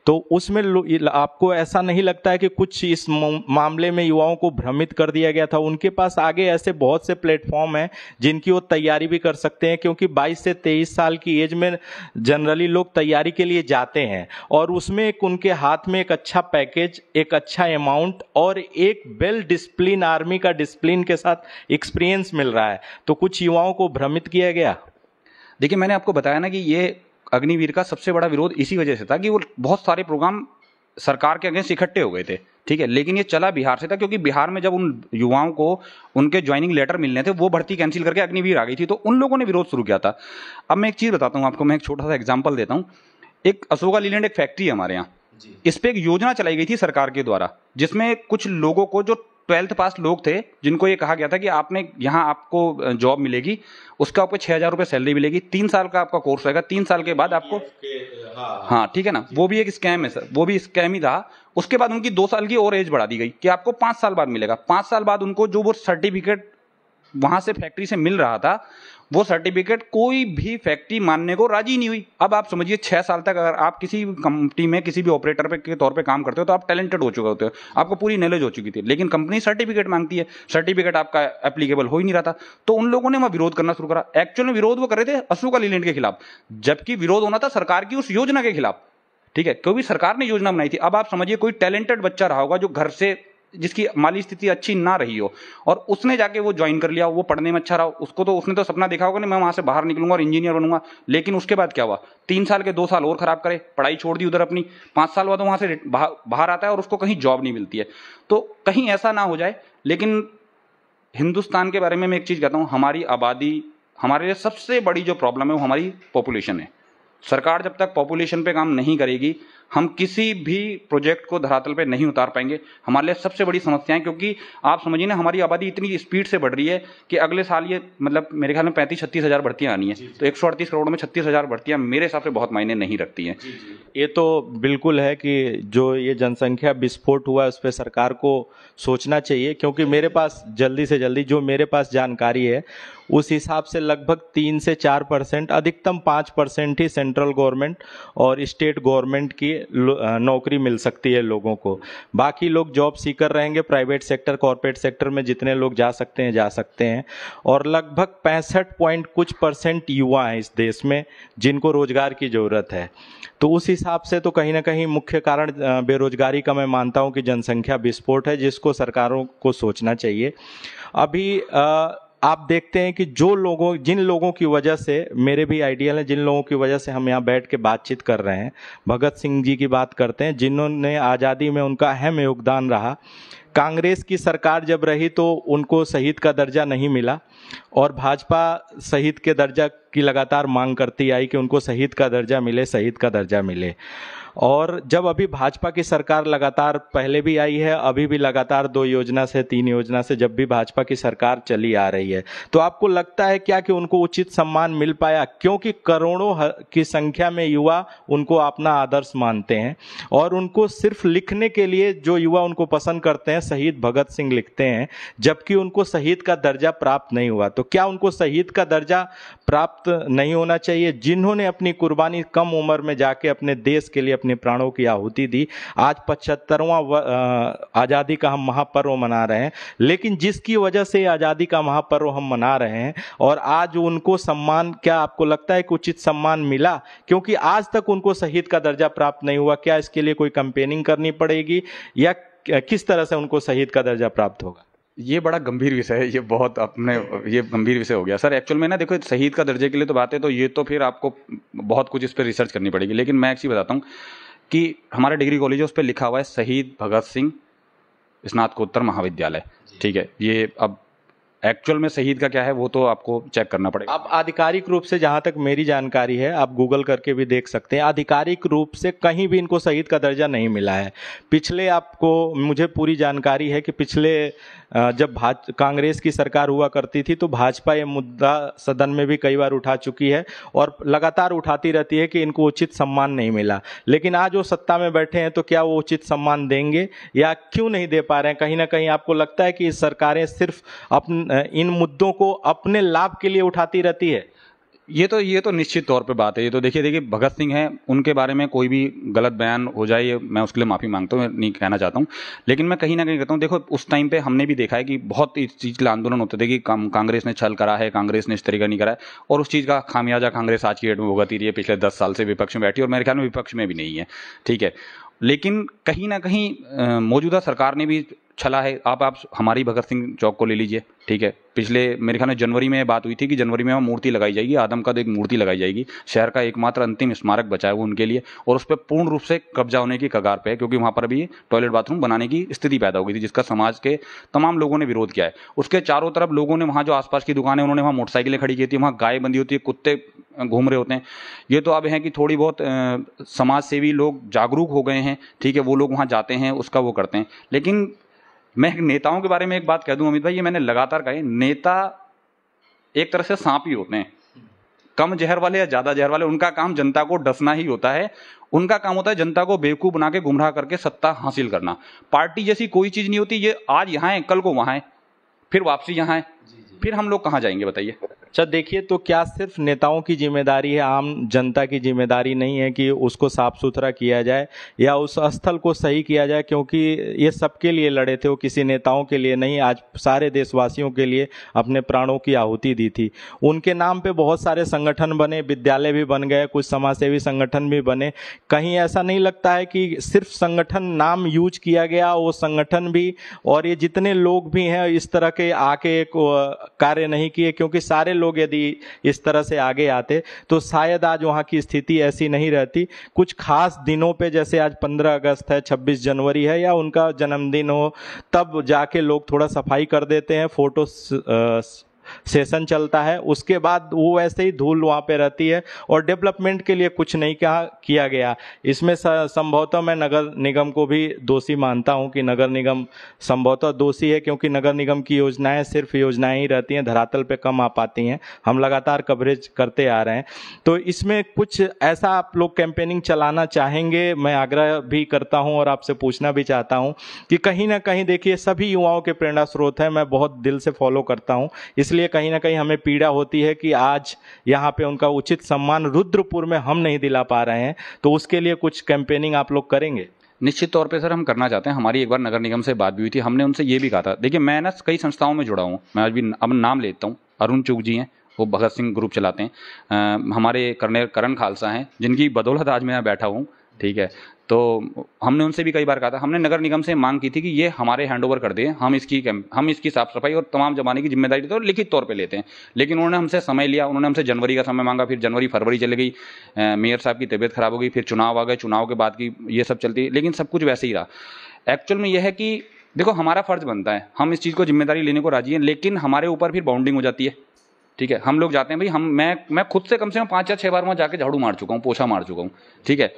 तो उसमें आपको ऐसा नहीं लगता है कि कुछ इस मामले में युवाओं को भ्रमित कर दिया गया था? उनके पास आगे ऐसे बहुत से प्लेटफॉर्म हैं जिनकी वो तैयारी भी कर सकते हैं, क्योंकि 22 से 23 साल की एज में जनरली लोग तैयारी के लिए जाते हैं और उसमें एक उनके हाथ में एक अच्छा पैकेज, एक अच्छा अमाउंट और एक वेल डिसिप्लिन आर्मी का डिसिप्लिन के साथ एक्सपीरियंस मिल रहा है। तो कुछ युवाओं को भ्रमित किया गया। देखिए, मैंने आपको बताया ना कि ये अग्निवीर का सबसे बड़ा विरोध इसी वजह से था कि वो बहुत सारे प्रोग्राम सरकार के अगेंस्ट इकट्ठे हो गए थे। ठीक है, लेकिन ये चला बिहार से था क्योंकि बिहार में जब उन युवाओं को उनके ज्वाइनिंग लेटर मिलने थे वो भर्ती कैंसिल करके अग्निवीर आ गई थी, तो उन लोगों ने विरोध शुरू किया था। अब मैं एक चीज बताता हूं आपको, मैं एक छोटा सा एग्जाम्पल देता हूं। एक अशोका लीलैंड एक फैक्ट्री है हमारे यहाँ, इस पे एक योजना चलाई गई थी सरकार के द्वारा, जिसमें कुछ लोगों को जो 12th पास लोग थे जिनको ये कहा गया था कि आपने यहाँ आपको जॉब मिलेगी, उसका आपको 6,000 रुपये सैलरी मिलेगी, 3 साल का आपका कोर्स रहेगा, 3 साल के बाद आपको हाँ ठीक है ना, वो भी एक स्कैम है सर, वो भी स्कैम ही रहा। उसके बाद उनकी 2 साल की और एज बढ़ा दी गई कि आपको 5 साल बाद मिलेगा। 5 साल बाद उनको जो वो सर्टिफिकेट वहां से फैक्ट्री से मिल रहा था, वो सर्टिफिकेट कोई भी फैक्ट्री मानने को राजी नहीं हुई। अब आप समझिए 6 साल तक अगर आप किसी कंपनी में किसी भी ऑपरेटर पे के तौर पे काम करते हो तो आप टैलेंटेड हो चुके होते हो, आपको पूरी नॉलेज हो चुकी थी, लेकिन कंपनी सर्टिफिकेट मांगती है, सर्टिफिकेट आपका एप्लीकेबल हो ही नहीं रहा था। तो उन लोगों ने वहां विरोध करना शुरू करा। एक्चुअल में विरोध वो कर रहे थे अशोका लीलैंड के खिलाफ, जबकि विरोध होना था सरकार की उस योजना के खिलाफ। ठीक है, क्योंकि सरकार ने योजना बनाई थी। अब आप समझिए कोई टैलेंटेड बच्चा रहा होगा जो घर से, जिसकी माली स्थिति अच्छी ना रही हो, और उसने जाके वो ज्वाइन कर लिया, वो पढ़ने में अच्छा रहा, उसको तो उसने तो सपना देखा होगा नहीं मैं वहां से बाहर निकलूंगा और इंजीनियर बनूंगा। लेकिन उसके बाद क्या हुआ, 3 साल के 2 साल और खराब करे, पढ़ाई छोड़ दी उधर अपनी, 5 साल बाद वहां से बाहर आता है और उसको कहीं जॉब नहीं मिलती है। तो कहीं ऐसा ना हो जाए। लेकिन हिंदुस्तान के बारे में मैं एक चीज कहता हूं, हमारी आबादी, हमारे लिए सबसे बड़ी जो प्रॉब्लम है वो हमारी पॉपुलेशन है। सरकार जब तक पॉपुलेशन पे काम नहीं करेगी, हम किसी भी प्रोजेक्ट को धरातल पे नहीं उतार पाएंगे। हमारे लिए सबसे बड़ी समस्या है, क्योंकि आप समझिए ना, हमारी आबादी इतनी स्पीड से बढ़ रही है कि अगले साल ये मतलब मेरे ख्याल में 35-36 हज़ार भर्तियां आनी है। तो 138 करोड़ में 36 हज़ार भर्तियां मेरे हिसाब से बहुत मायने नहीं रखती हैं। ये तो बिल्कुल है कि जो ये जनसंख्या विस्फोट हुआ है उस पर सरकार को सोचना चाहिए, क्योंकि मेरे पास जल्दी से जल्दी जो मेरे पास जानकारी है उस हिसाब से लगभग 3 से 4%, अधिकतम 5% ही सेंट्रल गवर्नमेंट और स्टेट गवर्नमेंट की नौकरी मिल सकती है लोगों को। बाकी लोग जॉब सीकर रहेंगे, प्राइवेट सेक्टर कॉर्पोरेट सेक्टर में जितने लोग जा सकते हैं। और लगभग 65 पॉइंट कुछ % युवा हैं इस देश में जिनको रोजगार की जरूरत है। तो उस हिसाब से तो कहीं ना कहीं मुख्य कारण बेरोजगारी का मैं मानता हूं कि जनसंख्या विस्फोट है, जिसको सरकारों को सोचना चाहिए। अभी आप देखते हैं कि जिन लोगों की वजह से, मेरे भी आइडियल है, जिन लोगों की वजह से हम यहाँ बैठ के बातचीत कर रहे हैं, भगत सिंह जी की बात करते हैं, जिन्होंने आज़ादी में उनका अहम योगदान रहा। कांग्रेस की सरकार जब रही तो उनको शहीद का दर्जा नहीं मिला, और भाजपा शहीद के दर्जा की लगातार मांग करती आई कि उनको शहीद का दर्जा मिले, शहीद का दर्जा मिले। और जब अभी भाजपा की सरकार लगातार, पहले भी आई है, अभी भी लगातार 2 योजना से 3 योजना से जब भी भाजपा की सरकार चली आ रही है, तो आपको लगता है क्या कि उनको उचित सम्मान मिल पाया? क्योंकि करोड़ों की संख्या में युवा उनको अपना आदर्श मानते हैं, और उनको सिर्फ लिखने के लिए जो युवा उनको पसंद करते हैं, शहीद भगत सिंह लिखते हैं, जबकि उनको शहीद का दर्जा प्राप्त नहीं हुआ। तो क्या उनको शहीद का दर्जा प्राप्त नहीं होना चाहिए? जिन्होंने अपनी कुर्बानी कम उम्र में जाके अपने देश के लिए अपने प्राणों की आहुति दी। आज 75वां आज़ादी का हम महापर्व मना रहे हैं, लेकिन जिसकी वजह से आज़ादी का महापर्व हम मना रहे हैं, और आज उनको सम्मान, क्या आपको लगता है कि उचित सम्मान मिला? क्योंकि आज तक उनको शहीद का दर्जा प्राप्त नहीं हुआ। क्या इसके लिए कोई कैंपेनिंग करनी पड़ेगी, या किस तरह से उनको शहीद का दर्जा प्राप्त होगा? ये बड़ा गंभीर विषय है, ये गंभीर विषय हो गया सर। एक्चुअल में ना देखो, शहीद का दर्जे के लिए तो बात है, तो ये तो फिर आपको बहुत कुछ इस पर रिसर्च करनी पड़ेगी। लेकिन मैं एक चीज़ बताता हूँ कि हमारा डिग्री कॉलेज है, उस पर लिखा हुआ है शहीद भगत सिंह स्नातकोत्तर महाविद्यालय। ठीक है, ये अब एक्चुअल में शहीद का क्या है वो तो आपको चेक करना पड़ेगा। अब आधिकारिक रूप से जहां तक मेरी जानकारी है, आप गूगल करके भी देख सकते हैं, आधिकारिक रूप से कहीं भी इनको शहीद का दर्जा नहीं मिला है। पिछले, आपको, मुझे पूरी जानकारी है कि पिछले जब कांग्रेस की सरकार हुआ करती थी तो भाजपा ये मुद्दा सदन में भी कई बार उठा चुकी है और लगातार उठाती रहती है कि इनको उचित सम्मान नहीं मिला। लेकिन आज वो सत्ता में बैठे हैं तो क्या वो उचित सम्मान देंगे, या क्यों नहीं दे पा रहे हैं? कहीं ना कहीं आपको लगता है कि सरकारें सिर्फ इन मुद्दों को अपने लाभ के लिए उठाती रहती है? ये तो निश्चित तौर पे बात है। ये तो देखिए भगत सिंह हैं, उनके बारे में कोई भी गलत बयान हो जाए, ये मैं उसके लिए माफ़ी मांगता हूँ, नहीं कहना चाहता हूँ। लेकिन मैं कहीं ना कहीं कहता हूँ, देखो उस टाइम पे हमने भी देखा है कि बहुत इस चीज़ के आंदोलन होते थे कि कांग्रेस ने छल करा है, कांग्रेस ने इस तरीका नहीं करा है, और उस चीज़ का खामियाजा कांग्रेस आज की डेट में भुगत रही है। पिछले 10 साल से विपक्ष में बैठी, और मेरे ख्याल में विपक्ष में भी नहीं है। ठीक है, लेकिन कहीं ना कहीं मौजूदा सरकार ने भी छला है। आप हमारी भगत सिंह चौक को ले लीजिए। ठीक है, पिछले मेरे ख्याल में जनवरी में बात हुई थी कि जनवरी में वहाँ मूर्ति लगाई जाएगी, आदम का एक मूर्ति लगाई जाएगी। शहर का एकमात्र अंतिम स्मारक बचा है वो उनके लिए, और उस पर पूर्ण रूप से कब्जा होने की कगार पे है, क्योंकि वहाँ पर भी टॉयलेट बाथरूम बनाने की स्थिति पैदा हो गई थी, जिसका समाज के तमाम लोगों ने विरोध किया है। उसके चारों तरफ लोगों ने, वहाँ जो आसपास की दुकानें, उन्होंने वहाँ मोटरसाइकिलें खड़ी की थी, वहाँ गाय बंधी होती है, कुत्ते घूम रहे होते हैं। ये तो अब है कि थोड़ी बहुत समाज सेवी लोग जागरूक हो गए हैं। ठीक है, वो लोग वहाँ जाते हैं, उसका वो करते हैं। लेकिन मैं नेताओं के बारे में एक बात कह दूं अमित भाई, ये मैंने लगातार कहा है, नेता एक तरह से सांप ही होते हैं, कम जहर वाले या ज्यादा जहर वाले। उनका काम जनता को डसना ही होता है। उनका काम होता है जनता को बेवकूफ बना के गुमराह करके सत्ता हासिल करना। पार्टी जैसी कोई चीज नहीं होती। ये आज यहाँ है, कल को वहां है, फिर वापसी यहाँ है, फिर हम लोग कहाँ जाएंगे बताइए? अच्छा देखिए, तो क्या सिर्फ नेताओं की जिम्मेदारी है, आम जनता की जिम्मेदारी नहीं है कि उसको साफ सुथरा किया जाए या उस स्थल को सही किया जाए? क्योंकि ये सबके लिए लड़े थे, वो किसी नेताओं के लिए नहीं, आज सारे देशवासियों के लिए अपने प्राणों की आहुति दी थी। उनके नाम पे बहुत सारे संगठन बने, विद्यालय भी बन गए, कुछ समाजसेवी संगठन भी बने। कहीं ऐसा नहीं लगता है कि सिर्फ संगठन नाम यूज किया गया, वो संगठन भी और ये जितने लोग भी हैं इस तरह के आके कार्य नहीं किए? क्योंकि सारे लोग यदि इस तरह से आगे आते तो शायद आज वहां की स्थिति ऐसी नहीं रहती। कुछ खास दिनों पे, जैसे आज 15 अगस्त है, 26 जनवरी है, या उनका जन्मदिन हो, तब जाके लोग थोड़ा सफाई कर देते हैं, फोटो सेशन चलता है, उसके बाद वो वैसे ही धूल वहाँ पे रहती है और डेवलपमेंट के लिए कुछ नहीं किया गया। इसमें संभवतः मैं नगर निगम को भी दोषी मानता हूँ कि नगर निगम संभवतः दोषी है, क्योंकि नगर निगम की योजनाएं सिर्फ योजनाएं ही रहती हैं, धरातल पे कम आ पाती हैं। हम लगातार कवरेज करते आ रहे हैं, तो इसमें कुछ ऐसा आप लोग कैंपेनिंग चलाना चाहेंगे? मैं आग्रह भी करता हूं और आपसे पूछना भी चाहता हूं कि कहीं ना कहीं देखिए सभी युवाओं के प्रेरणा स्रोत है, मैं बहुत दिल से फॉलो करता हूं, इसलिए कहीं ना कहीं हमें पीड़ा होती है कि आज यहाँ पे उनका उचित सम्मान रुद्रपुर में हम नहीं दिला पा रहे हैं। तो उसके लिए कुछ कैंपेनिंग आप लोग करेंगे? निश्चित तौर पे सर हम करना चाहते हैं। हमारी एक बार नगर निगम से बात भी हुई थी, हमने उनसे ये भी कहा था। देखिए मैं ना कई संस्थाओं में जुड़ा हूँ, मैं आज भी अब नाम लेता हूँ। अरुण चुग जी हैं, वो भगत सिंह ग्रुप चलाते हैं। हमारे करण खालसा हैं, जिनकी बदौलत आज मैं यहाँ बैठा हूँ, ठीक है। तो हमने उनसे भी कई बार कहा था, हमने नगर निगम से मांग की थी कि ये हमारे हैंडओवर कर दें, हम इसकी साफ सफाई और तमाम जमाने की जिम्मेदारी तो लिखित तौर पे लेते हैं। लेकिन उन्होंने हमसे समय लिया, उन्होंने हमसे जनवरी का समय मांगा, फिर जनवरी फरवरी चली गई, मेयर साहब की तबीयत खराब हो गई, फिर चुनाव आ गए, चुनाव के बाद की ये सब चलती, लेकिन सब कुछ वैसे ही रहा। एक्चुअल में यह है कि देखो हमारा फर्ज बनता है, हम इस चीज़ को जिम्मेदारी लेने को राजी हैं, लेकिन हमारे ऊपर फिर बाउंडिंग हो जाती है, ठीक है। हम लोग जाते हैं भाई, मैं खुद से कम 5 या 6 बार वहाँ जाके झाड़ू मार चुका हूँ, पोछा मार चुका हूँ, ठीक है।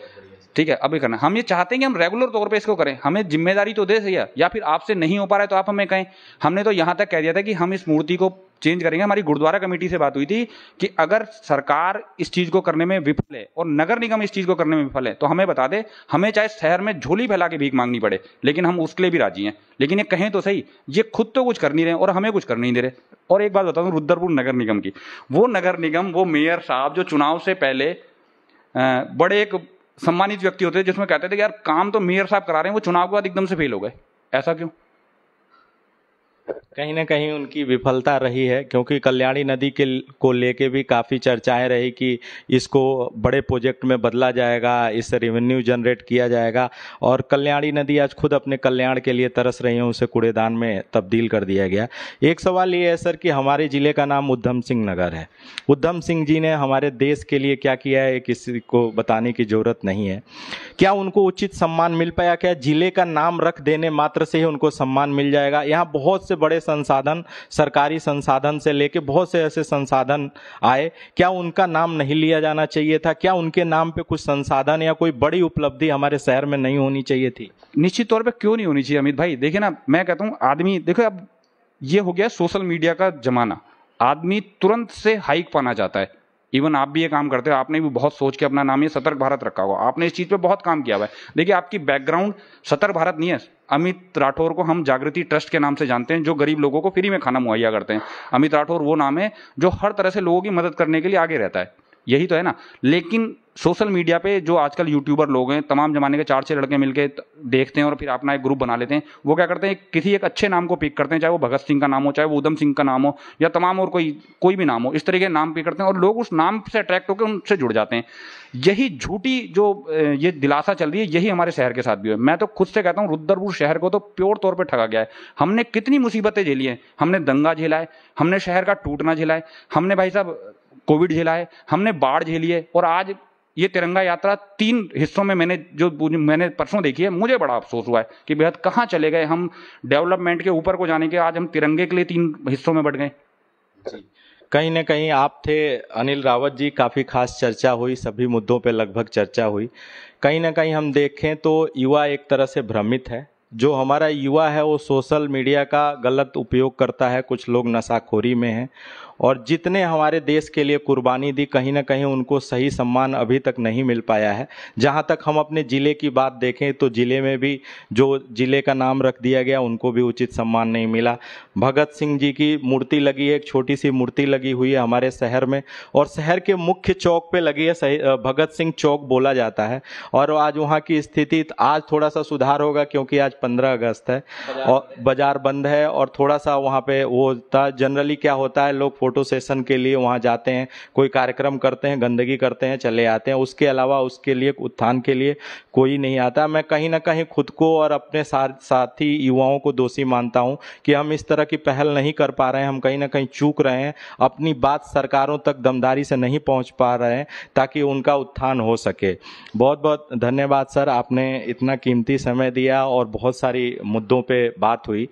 अभी करना, हम ये चाहते हैं कि हम रेगुलर तौर पे इसको करें, हमें जिम्मेदारी तो दे सही है, या फिर आपसे नहीं हो पा रहा है तो आप हमें कहें। हमने तो यहां तक कह दिया था कि हम इस मूर्ति को चेंज करेंगे। हमारी गुरुद्वारा कमेटी से बात हुई थी कि अगर सरकार इस चीज को करने में विफल है और नगर निगम इस चीज को करने में विफल है तो हमें बता दे, हमें चाहे शहर में झोली फैला के भीख मांगनी पड़े, लेकिन हम उसके लिए भी राजी हैं। लेकिन ये कहें तो सही, ये खुद तो कुछ कर नहीं रहे और हमें कुछ कर नहीं दे रहे। और एक बात बता दूं रुद्रपुर नगर निगम की, वो नगर निगम, वो मेयर साहब जो चुनाव से पहले बड़े एक सम्मानित व्यक्ति होते थे, जिसमें कहते थे कि यार काम तो मेयर साहब करा रहे हैं, वो चुनाव के बाद एकदम से फेल हो गए, ऐसा क्यों? कहीं ना कहीं उनकी विफलता रही है, क्योंकि कल्याणी नदी को लेके भी काफ़ी चर्चाएं रही कि इसको बड़े प्रोजेक्ट में बदला जाएगा, इससे रेवेन्यू जनरेट किया जाएगा, और कल्याणी नदी आज खुद अपने कल्याण के लिए तरस रही है, उसे कूड़ेदान में तब्दील कर दिया गया। एक सवाल ये है सर कि हमारे ज़िले का नाम उधम सिंह नगर है। उधम सिंह जी ने हमारे देश के लिए क्या किया है किसी को बताने की ज़रूरत नहीं है। क्या उनको उचित सम्मान मिल पाया? क्या ज़िले का नाम रख देने मात्र से ही उनको सम्मान मिल जाएगा? यहाँ बहुत से बड़े संसाधन, सरकारी संसाधन से लेके बहुत से ऐसे संसाधन आए, क्या उनका नाम नहीं लिया जाना चाहिए था? क्या उनके नाम पे कुछ संसाधन या कोई बड़ी उपलब्धि हमारे शहर में नहीं होनी चाहिए थी? निश्चित तौर पे क्यों नहीं होनी चाहिए अमित भाई। देखिए ना, मैं कहता हूं आदमी, देखो अब ये हो गया सोशल मीडिया का जमाना, आदमी तुरंत से हाइक पाना चाहता है। इवन आप भी ये काम करते हो, आपने भी बहुत सोच के अपना नाम ये सतर्क भारत रखा हुआ, आपने इस चीज पे बहुत काम किया हुआ है। देखिए आपकी बैकग्राउंड सतर्क भारत नहीं है। अमित राठौर को हम जागृति ट्रस्ट के नाम से जानते हैं, जो गरीब लोगों को फ्री में खाना मुहैया करते हैं। अमित राठौर वो नाम है जो हर तरह से लोगों की मदद करने के लिए आगे रहता है, यही तो है ना। लेकिन सोशल मीडिया पे जो आजकल यूट्यूबर लोग हैं, तमाम जमाने के 4-6 लड़के मिलके देखते हैं और फिर अपना एक ग्रुप बना लेते हैं। वो क्या करते हैं, किसी एक अच्छे नाम को पिक करते हैं, चाहे वो भगत सिंह का नाम हो, चाहे वो उधम सिंह का नाम हो, या तमाम और कोई भी नाम हो, इस तरीके के नाम पिक करते हैं और लोग उस नाम से अट्रैक्ट होकर उनसे जुड़ जाते हैं। यही झूठी जो ये दिलासा चल रही है, यही हमारे शहर के साथ भी है। मैं तो खुद से कहता हूँ रुद्रपुर शहर को तो प्योर तौर पर ठगा गया है। हमने कितनी मुसीबतें झेली हैं, हमने दंगा झेला है, हमने शहर का टूटना झेला है, हमने भाई साहब कोविड झेला है, हमने बाढ़ झेली है, और आज ये तिरंगा यात्रा 3 हिस्सों में मैंने परसों देखी है। मुझे बड़ा अफसोस हुआ है कि बेहद कहाँ चले गए हम डेवलपमेंट के ऊपर को जाने के, आज हम तिरंगे के लिए 3 हिस्सों में बढ़ गए। कहीं न कहीं आप थे अनिल रावत जी, काफ़ी खास चर्चा हुई, सभी मुद्दों पे लगभग चर्चा हुई। कहीं न कहीं हम देखें तो युवा एक तरह से भ्रमित है। जो हमारा युवा है वो सोशल मीडिया का गलत उपयोग करता है, कुछ लोग नशाखोरी में हैं, और जितने हमारे देश के लिए कुर्बानी दी, कहीं ना कहीं उनको सही सम्मान अभी तक नहीं मिल पाया है। जहां तक हम अपने ज़िले की बात देखें तो ज़िले में भी जो ज़िले का नाम रख दिया गया उनको भी उचित सम्मान नहीं मिला। भगत सिंह जी की मूर्ति लगी है, एक छोटी सी मूर्ति लगी हुई है हमारे शहर में, और शहर के मुख्य चौक पे लगी है, भगत सिंह चौक बोला जाता है। और आज वहाँ की स्थिति, आज थोड़ा सा सुधार होगा क्योंकि आज 15 अगस्त है और बाजार बंद है, और थोड़ा सा वहाँ पे वो होता, जनरली क्या होता है, लोग फोटो सेशन के लिए वहाँ जाते हैं, कोई कार्यक्रम करते हैं, गंदगी करते हैं, चले आते हैं, उसके अलावा उसके लिए उत्थान के लिए कोई नहीं आता। मैं कहीं ना कहीं खुद को और अपने साथी युवाओं को दोषी मानता हूँ कि हम इस तरह की पहल नहीं कर पा रहे हैं, हम कहीं ना कहीं चूक रहे हैं, अपनी बात सरकारों तक दमदारी से नहीं पहुँच पा रहे हैं ताकि उनका उत्थान हो सके। बहुत बहुत धन्यवाद सर, आपने इतना कीमती समय दिया और बहुत सारी मुद्दों पे बात हुई।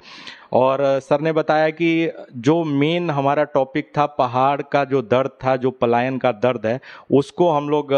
और सर ने बताया कि जो मेन हमारा टॉपिक था पहाड़ का जो दर्द था, जो पलायन का दर्द है, उसको हम लोग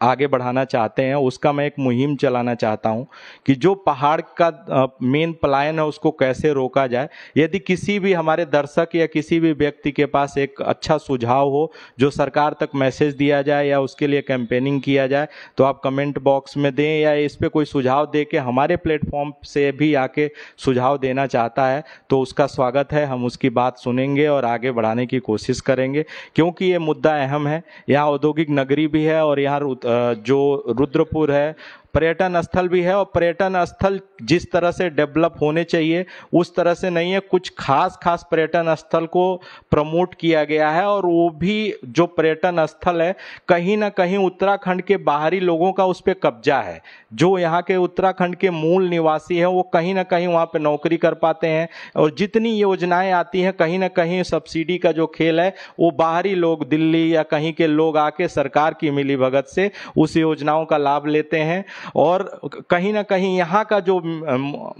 आगे बढ़ाना चाहते हैं। उसका मैं एक मुहिम चलाना चाहता हूं कि जो पहाड़ का मेन पलायन है उसको कैसे रोका जाए। यदि किसी भी हमारे दर्शक या किसी भी व्यक्ति के पास एक अच्छा सुझाव हो जो सरकार तक मैसेज दिया जाए या उसके लिए कैंपेनिंग किया जाए, तो आप कमेंट बॉक्स में दें, या इस पे कोई सुझाव दे के हमारे प्लेटफॉर्म से भी आके सुझाव देना चाहता है तो उसका स्वागत है। हम उसकी बात सुनेंगे और आगे बढ़ाने की कोशिश करेंगे, क्योंकि ये मुद्दा अहम है। यहाँ औद्योगिक नगरी भी है और यहाँ जो रुद्रपुर है पर्यटन स्थल भी है, और पर्यटन स्थल जिस तरह से डेवलप होने चाहिए उस तरह से नहीं है। कुछ खास पर्यटन स्थल को प्रमोट किया गया है, और वो भी जो पर्यटन स्थल है कहीं ना कहीं उत्तराखंड के बाहरी लोगों का उस पर कब्जा है। जो यहाँ के उत्तराखंड के मूल निवासी हैं वो कहीं ना कहीं वहाँ पे नौकरी कर पाते हैं, और जितनी योजनाएं आती हैं कहीं ना कहीं सब्सिडी का जो खेल है वो बाहरी लोग, दिल्ली या कहीं के लोग आके सरकार की मिलीभगत से उस योजनाओं का लाभ लेते हैं। और कहीं ना कहीं यहाँ का जो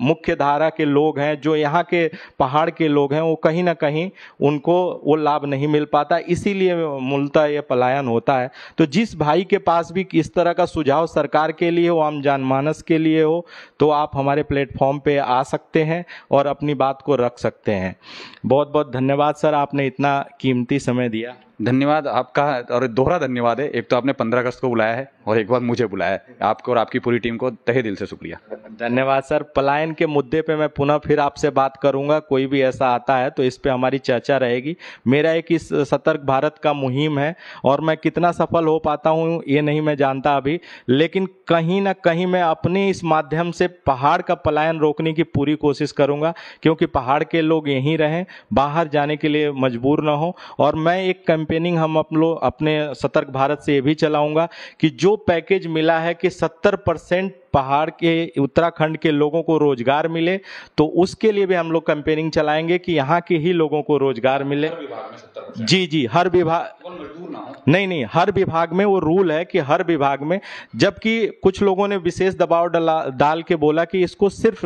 मुख्य धारा के लोग हैं, जो यहाँ के पहाड़ के लोग हैं, वो कहीं ना कहीं उनको वो लाभ नहीं मिल पाता, इसीलिए मूलतः ये पलायन होता है। तो जिस भाई के पास भी इस तरह का सुझाव सरकार के लिए हो, आम जनमानस के लिए हो, तो आप हमारे प्लेटफॉर्म पे आ सकते हैं और अपनी बात को रख सकते हैं। बहुत बहुत धन्यवाद सर, आपने इतना कीमती समय दिया। धन्यवाद आपका, और दोहरा धन्यवाद है। एक तो आपने 15 अगस्त को बुलाया है और एक बार मुझे बुलाया है। आपको और आपकी पूरी टीम को तहे दिल से शुक्रिया। धन्यवाद सर। पलायन के मुद्दे पे मैं पुनः फिर आपसे बात करूंगा, कोई भी ऐसा आता है तो इस पे हमारी चर्चा रहेगी। मेरा एक इस सतर्क भारत का मुहिम है, और मैं कितना सफल हो पाता हूं ये नहीं मैं जानता अभी, लेकिन कहीं ना कहीं मैं अपने इस माध्यम से पहाड़ का पलायन रोकने की पूरी कोशिश करूंगा, क्योंकि पहाड़ के लोग यहीं रहें, बाहर जाने के लिए मजबूर ना हो। और मैं एक कैंपेनिंग हम अपने सतर्क भारत से ये भी चलाऊंगा कि जो पैकेज मिला है कि 70% पहाड़ के उत्तराखंड के लोगों को रोजगार मिले, तो उसके लिए भी हम लोग कैंपेनिंग चलाएंगे कि यहाँ के ही लोगों को रोजगार मिले। जी, हर विभाग नहीं, हर विभाग में वो रूल है कि हर विभाग में, जबकि कुछ लोगों ने विशेष दबाव डाल के बोला कि इसको सिर्फ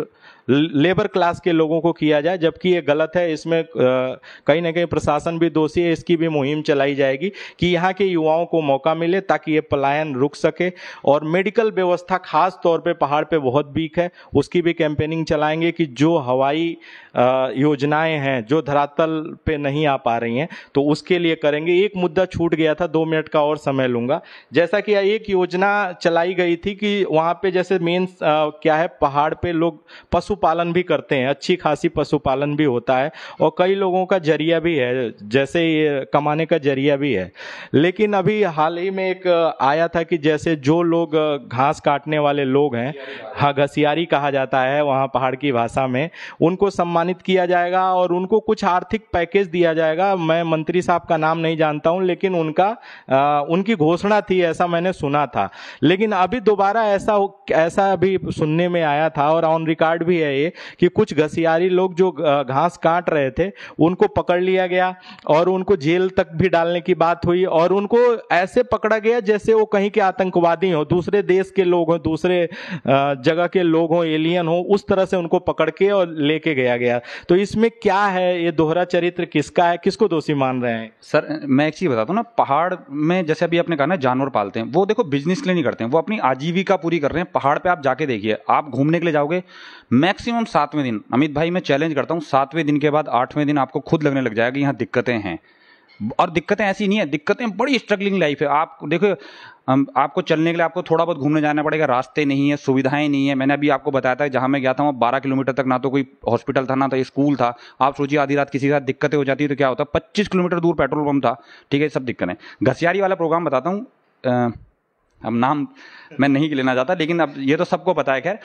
लेबर क्लास के लोगों को किया जाए, जबकि ये गलत है। इसमें कहीं ना कहीं प्रशासन भी दोषी है। इसकी भी मुहिम चलाई जाएगी कि यहाँ के युवाओं को मौका मिले ताकि ये पलायन रुक सके। और मेडिकल व्यवस्था खास तौर पे पहाड़ पे बहुत वीक है, उसकी भी कैंपेनिंग चलाएंगे कि जो हवाई योजनाएं हैं जो धरातल पे नहीं आ पा रही हैं तो उसके लिए करेंगे। एक मुद्दा छूट गया था, 2 मिनट का और समय लूंगा। जैसा कि एक योजना चलाई गई थी कि वहाँ पे जैसे मेन क्या है, पहाड़ पे लोग पशुपालन भी करते हैं, अच्छी खासी पशुपालन भी होता है, और कई लोगों का जरिया भी है, जैसे ये कमाने का जरिया भी है। लेकिन अभी हाल ही में एक आया था कि जैसे जो लोग घास काटने वाले लोग हैं, हाँ घसियारी कहा जाता है वहाँ पहाड़ की भाषा में, उनको सम्मानित किया जाएगा और उनको कुछ आर्थिक पैकेज दिया जाएगा। मैं मंत्री साहब का नाम नहीं जानता हूँ, लेकिन उनकी घोषणा थी, ऐसा मैंने सुना था। लेकिन अभी दोबारा ऐसा अभी सुनने में आया था और ऑन रिकॉर्ड भी है ये कि कुछ घसियारी लोग जो घास काट रहे थे उनको पकड़ लिया गया और उनको जेल तक भी डालने की बात हुई, और उनको ऐसे पकड़ा गया जैसे वो कहीं के आतंकवादी हो, दूसरे देश के लोग हो, दूसरे जगह के लोग हो, एलियन हो, उस तरह से उनको पकड़ के और लेके गया। तो इसमें क्या है, ये दोहरा चरित्र किसका है, किसको दोषी मान रहे हैं? सर मैं एक चीज बताता हूँ ना, पहाड़ में जैसे अभी आपने कहा ना जानवर पालते हैं, वो देखो बिजनेस के लिए नहीं करते हैं, वो अपनी आजीविका पूरी कर रहे हैं। पहाड़ पे आप जाके देखिए, आप घूमने के लिए जाओगे मैक्सिमम 7वें दिन, अमित भाई मैं चैलेंज करता हूँ, 7वें दिन के बाद 8वें दिन आपको खुद लगने लग जाएगा यहाँ दिक्कतें हैं। और दिक्कतें ऐसी नहीं है, दिक्कतें बड़ी स्ट्रगलिंग लाइफ है। आप देखो आपको चलने के लिए आपको थोड़ा बहुत घूमने जाना पड़ेगा, रास्ते नहीं है, सुविधाएं नहीं है। मैंने अभी आपको बताया था जहां मैं गया था वहां 12 किलोमीटर तक ना तो कोई हॉस्पिटल था ना तो स्कूल था। आप सोचिए आधी रात किसी के साथ दिक्कतें हो जाती है तो क्या होता, 25 किलोमीटर दूर पेट्रोल पंप था। ठीक है, सब दिक्कतें। घसियारी वाला प्रोग्राम बताता हूँ, अब नाम मैं नहीं लेना चाहता, लेकिन अब ये तो सबको पता है। खैर,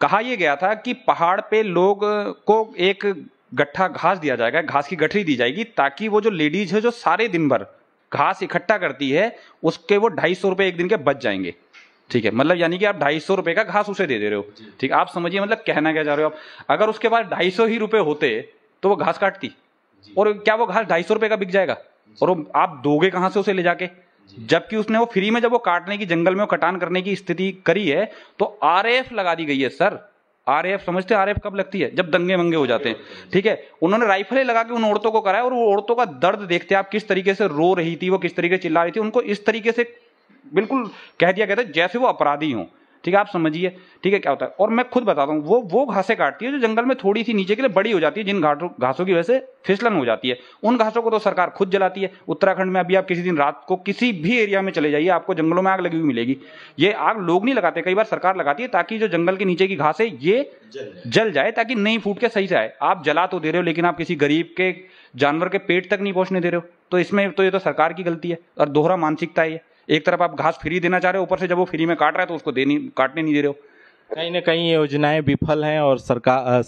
कहा यह गया था कि पहाड़ पे लोग को एक गट्ठा घास दिया जाएगा, घास की गठरी दी जाएगी, ताकि वो जो लेडीज है जो सारे दिन भर घास इकट्ठा करती है उसके वो 250 रुपए एक दिन के बच जाएंगे। ठीक है, मतलब यानी कि आप 250 रुपए का घास उसे दे रहे हो। ठीक, आप समझिए मतलब कहना क्या चाह रहे हो आप। अगर उसके पास 250 ही रुपए होते तो वो घास काटती, और क्या वो घास 250 रुपए का बिक जाएगा? और आप दोगे कहां से उसे ले जाके? जबकि उसने वो फ्री में जब वो काटने की, जंगल में वो कटान करने की स्थिति करी है तो RAF लगा दी गई है सर। आरएएफ समझते हैं आरएएफ कब लगती है? जब दंगे मंगे हो जाते हैं, ठीक है। उन्होंने राइफलें लगा के उन औरतों को कराया और वो औरतों का दर्द देखते आप किस तरीके से रो रही थी, वो किस तरीके से चिल्ला रही थी, उनको इस तरीके से बिल्कुल कह दिया गया था जैसे वो अपराधी हों, ठीक है। आप समझिए, ठीक है, क्या होता है। और मैं खुद बताता हूं, वो घासें काटती है जो जंगल में थोड़ी सी नीचे के लिए बड़ी हो जाती है, जिन घासों की वजह से फिसलन हो जाती है, उन घासों को तो सरकार खुद जलाती है। उत्तराखंड में अभी आप किसी दिन रात को किसी भी एरिया में चले जाइए, आपको जंगलों में आग लगी हुई मिलेगी। ये आग लोग नहीं लगाते, कई बार सरकार लगाती है ताकि जो जंगल के नीचे की घास है ये जल जाए, ताकि नहीं फूट के सही से आए। आप जला तो दे रहे हो, लेकिन आप किसी गरीब के जानवर के पेट तक नहीं पहुंचने दे रहे हो, तो इसमें तो ये तो सरकार की गलती है और दोहरा मानसिकता है। एक तरफ आप घास फ्री देना चाह रहे हो, ऊपर से जब वो फ्री में काट रहा है तो उसको काटने नहीं दे रहे हो। कहीं ना कहीं योजनाएं विफल हैं और सरकार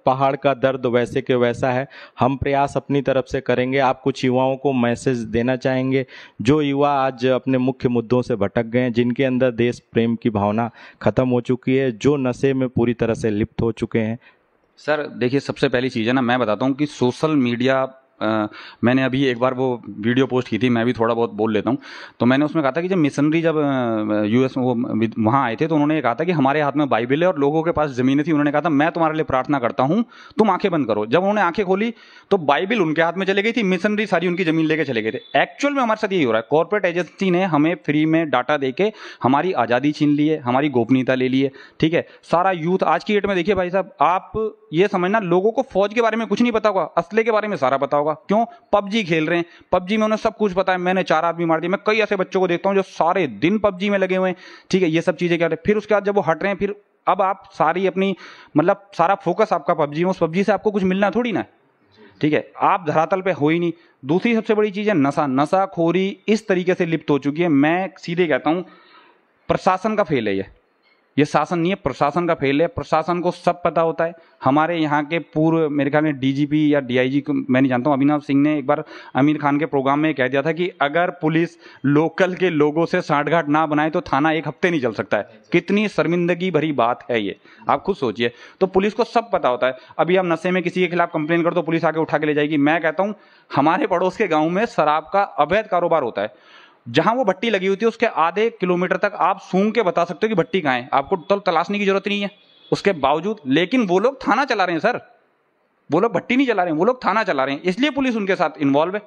पहाड़ का दर्द वैसे के वैसा है। हम प्रयास अपनी तरफ से करेंगे। आप कुछ युवाओं को मैसेज देना चाहेंगे, जो युवा आज अपने मुख्य मुद्दों से भटक गए हैं, जिनके अंदर देश प्रेम की भावना खत्म हो चुकी है, जो नशे में पूरी तरह से लिप्त हो चुके हैं? सर देखिए, सबसे पहली चीज़ है ना, मैं बताता हूँ कि सोशल मीडिया मैंने अभी एक बार वो वीडियो पोस्ट की थी, मैं भी थोड़ा बहुत बोल लेता हूँ। तो मैंने उसमें कहा था कि जब मिशनरी जब यूएस वो वहाँ आए थे तो उन्होंने कहा था कि हमारे हाथ में बाइबल है और लोगों के पास ज़मीनें थी। उन्होंने कहा था मैं तुम्हारे लिए प्रार्थना करता हूँ, तुम आंखें बंद करो। जब उन्होंने आंखें खोली तो बाइबल उनके हाथ में चले गई थी, मिशनरी सारी उनकी ज़मीन लेके चले गए थे। एक्चुअल में हमारे साथ यही हो रहा है। कॉर्पोरेट एजेंसी ने हमें फ्री में डाटा देके हमारी आज़ादी छीन ली है, हमारी गोपनीयता ले ली है, ठीक है। सारा यूथ आज की डेट में देखिए भाई साहब, आप ये समझना, लोगों को फौज के बारे में कुछ नहीं पता होगा, असले के बारे में सारा पता होगा। क्यों? पबजी खेल रहे हैं, पबजी में उन्हें सब कुछ पता है। मैंने 4 आदमी मार दिए। मैं कई ऐसे बच्चों को देखता हूं जो सारे दिन पबजी में लगे हुए हैं, ठीक है। ये सब चीजें क्या है, फिर उसके बाद जब वो हट रहे हैं, फिर अब आप सारी अपनी मतलब सारा फोकस आपका पबजी में, उस पबजी से आपको कुछ मिलना थोड़ी ना, ठीक है। आप धरातल पे हो ही नहीं। दूसरी सबसे बड़ी चीज है नशा। नशाखोरी इस तरीके से लिप्त हो चुकी है, मैं सीधे कहता हूं प्रशासन का फेल है ये शासन नहीं है, प्रशासन का फेल है। प्रशासन को सब पता होता है। हमारे यहाँ के पूर्व मेरे ख्याल में डीजीपी या डीआईजी को मैं नहीं जानता हूँ, अभिनव सिंह ने एक बार आमिर खान के प्रोग्राम में कह दिया था कि अगर पुलिस लोकल के लोगों से सांठगांठ ना बनाए तो थाना 1 हफ्ते नहीं चल सकता है। कितनी शर्मिंदगी भरी बात है ये, आप खुद सोचिए। तो पुलिस को सब पता होता है। अभी आप नशे में किसी के खिलाफ कंप्लेन कर दो, पुलिस आके उठा के ले जाएगी। मैं कहता हूँ हमारे पड़ोस के गाँव में शराब का अवैध कारोबार होता है। जहां वो भट्टी लगी हुई थी उसके आधे किलोमीटर तक आप सूंघ के बता सकते हो कि भट्टी कहां है, आपको तो तलाशने की जरूरत नहीं है उसके बावजूद। लेकिन वो लोग थाना चला रहे हैं सर, वो लोग भट्टी नहीं चला रहे हैं, वो लोग थाना चला रहे हैं, इसलिए पुलिस उनके साथ इन्वॉल्व है।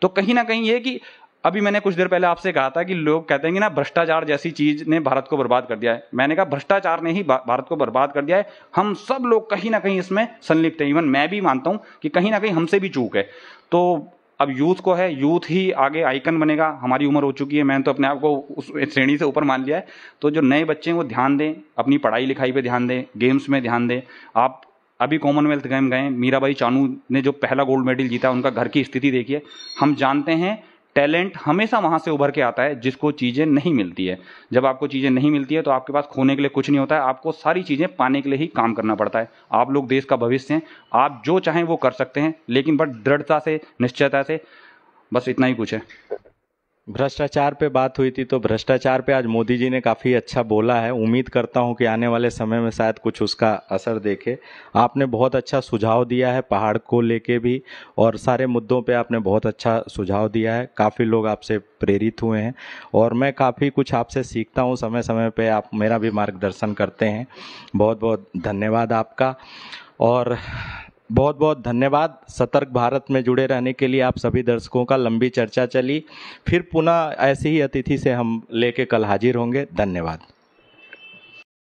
तो कहीं ना कहीं ये कि अभी मैंने कुछ देर पहले आपसे कहा था कि लोग कहते हैं कि ना भ्रष्टाचार जैसी चीज ने भारत को बर्बाद कर दिया है। मैंने कहा भ्रष्टाचार ने ही भारत को बर्बाद कर दिया है। हम सब लोग कहीं ना कहीं इसमें संलिप्त हैं। इवन मैं भी मानता हूं कि कहीं ना कहीं हमसे भी चूक है। तो अब यूथ को है, यूथ ही आगे आइकन बनेगा। हमारी उम्र हो चुकी है, मैंने तो अपने आप को उस श्रेणी से ऊपर मान लिया है। तो जो नए बच्चे हैं वो ध्यान दें, अपनी पढ़ाई लिखाई पे ध्यान दें, गेम्स में ध्यान दें। आप अभी कॉमनवेल्थ गेम गए, मीराबाई चानू ने जो पहला गोल्ड मेडल जीता, उनका घर की स्थिति देखिए। हम जानते हैं टैलेंट हमेशा वहां से उभर के आता है जिसको चीजें नहीं मिलती है। जब आपको चीजें नहीं मिलती है तो आपके पास खोने के लिए कुछ नहीं होता है, आपको सारी चीजें पाने के लिए ही काम करना पड़ता है। आप लोग देश का भविष्य हैं, आप जो चाहें वो कर सकते हैं, लेकिन बट दृढ़ता से, निश्चयता से। बस इतना ही कुछ है। भ्रष्टाचार पे बात हुई थी, तो भ्रष्टाचार पे आज मोदी जी ने काफ़ी अच्छा बोला है। उम्मीद करता हूं कि आने वाले समय में शायद कुछ उसका असर देखे। आपने बहुत अच्छा सुझाव दिया है पहाड़ को लेके भी, और सारे मुद्दों पे आपने बहुत अच्छा सुझाव दिया है। काफ़ी लोग आपसे प्रेरित हुए हैं और मैं काफ़ी कुछ आपसे सीखता हूं। समय समय पे आप मेरा भी मार्गदर्शन करते हैं। बहुत बहुत धन्यवाद आपका, और बहुत बहुत धन्यवाद सतर्क भारत में जुड़े रहने के लिए आप सभी दर्शकों का। लंबी चर्चा चली, फिर पुनः ऐसे ही अतिथि से हम लेके कल हाजिर होंगे। धन्यवाद।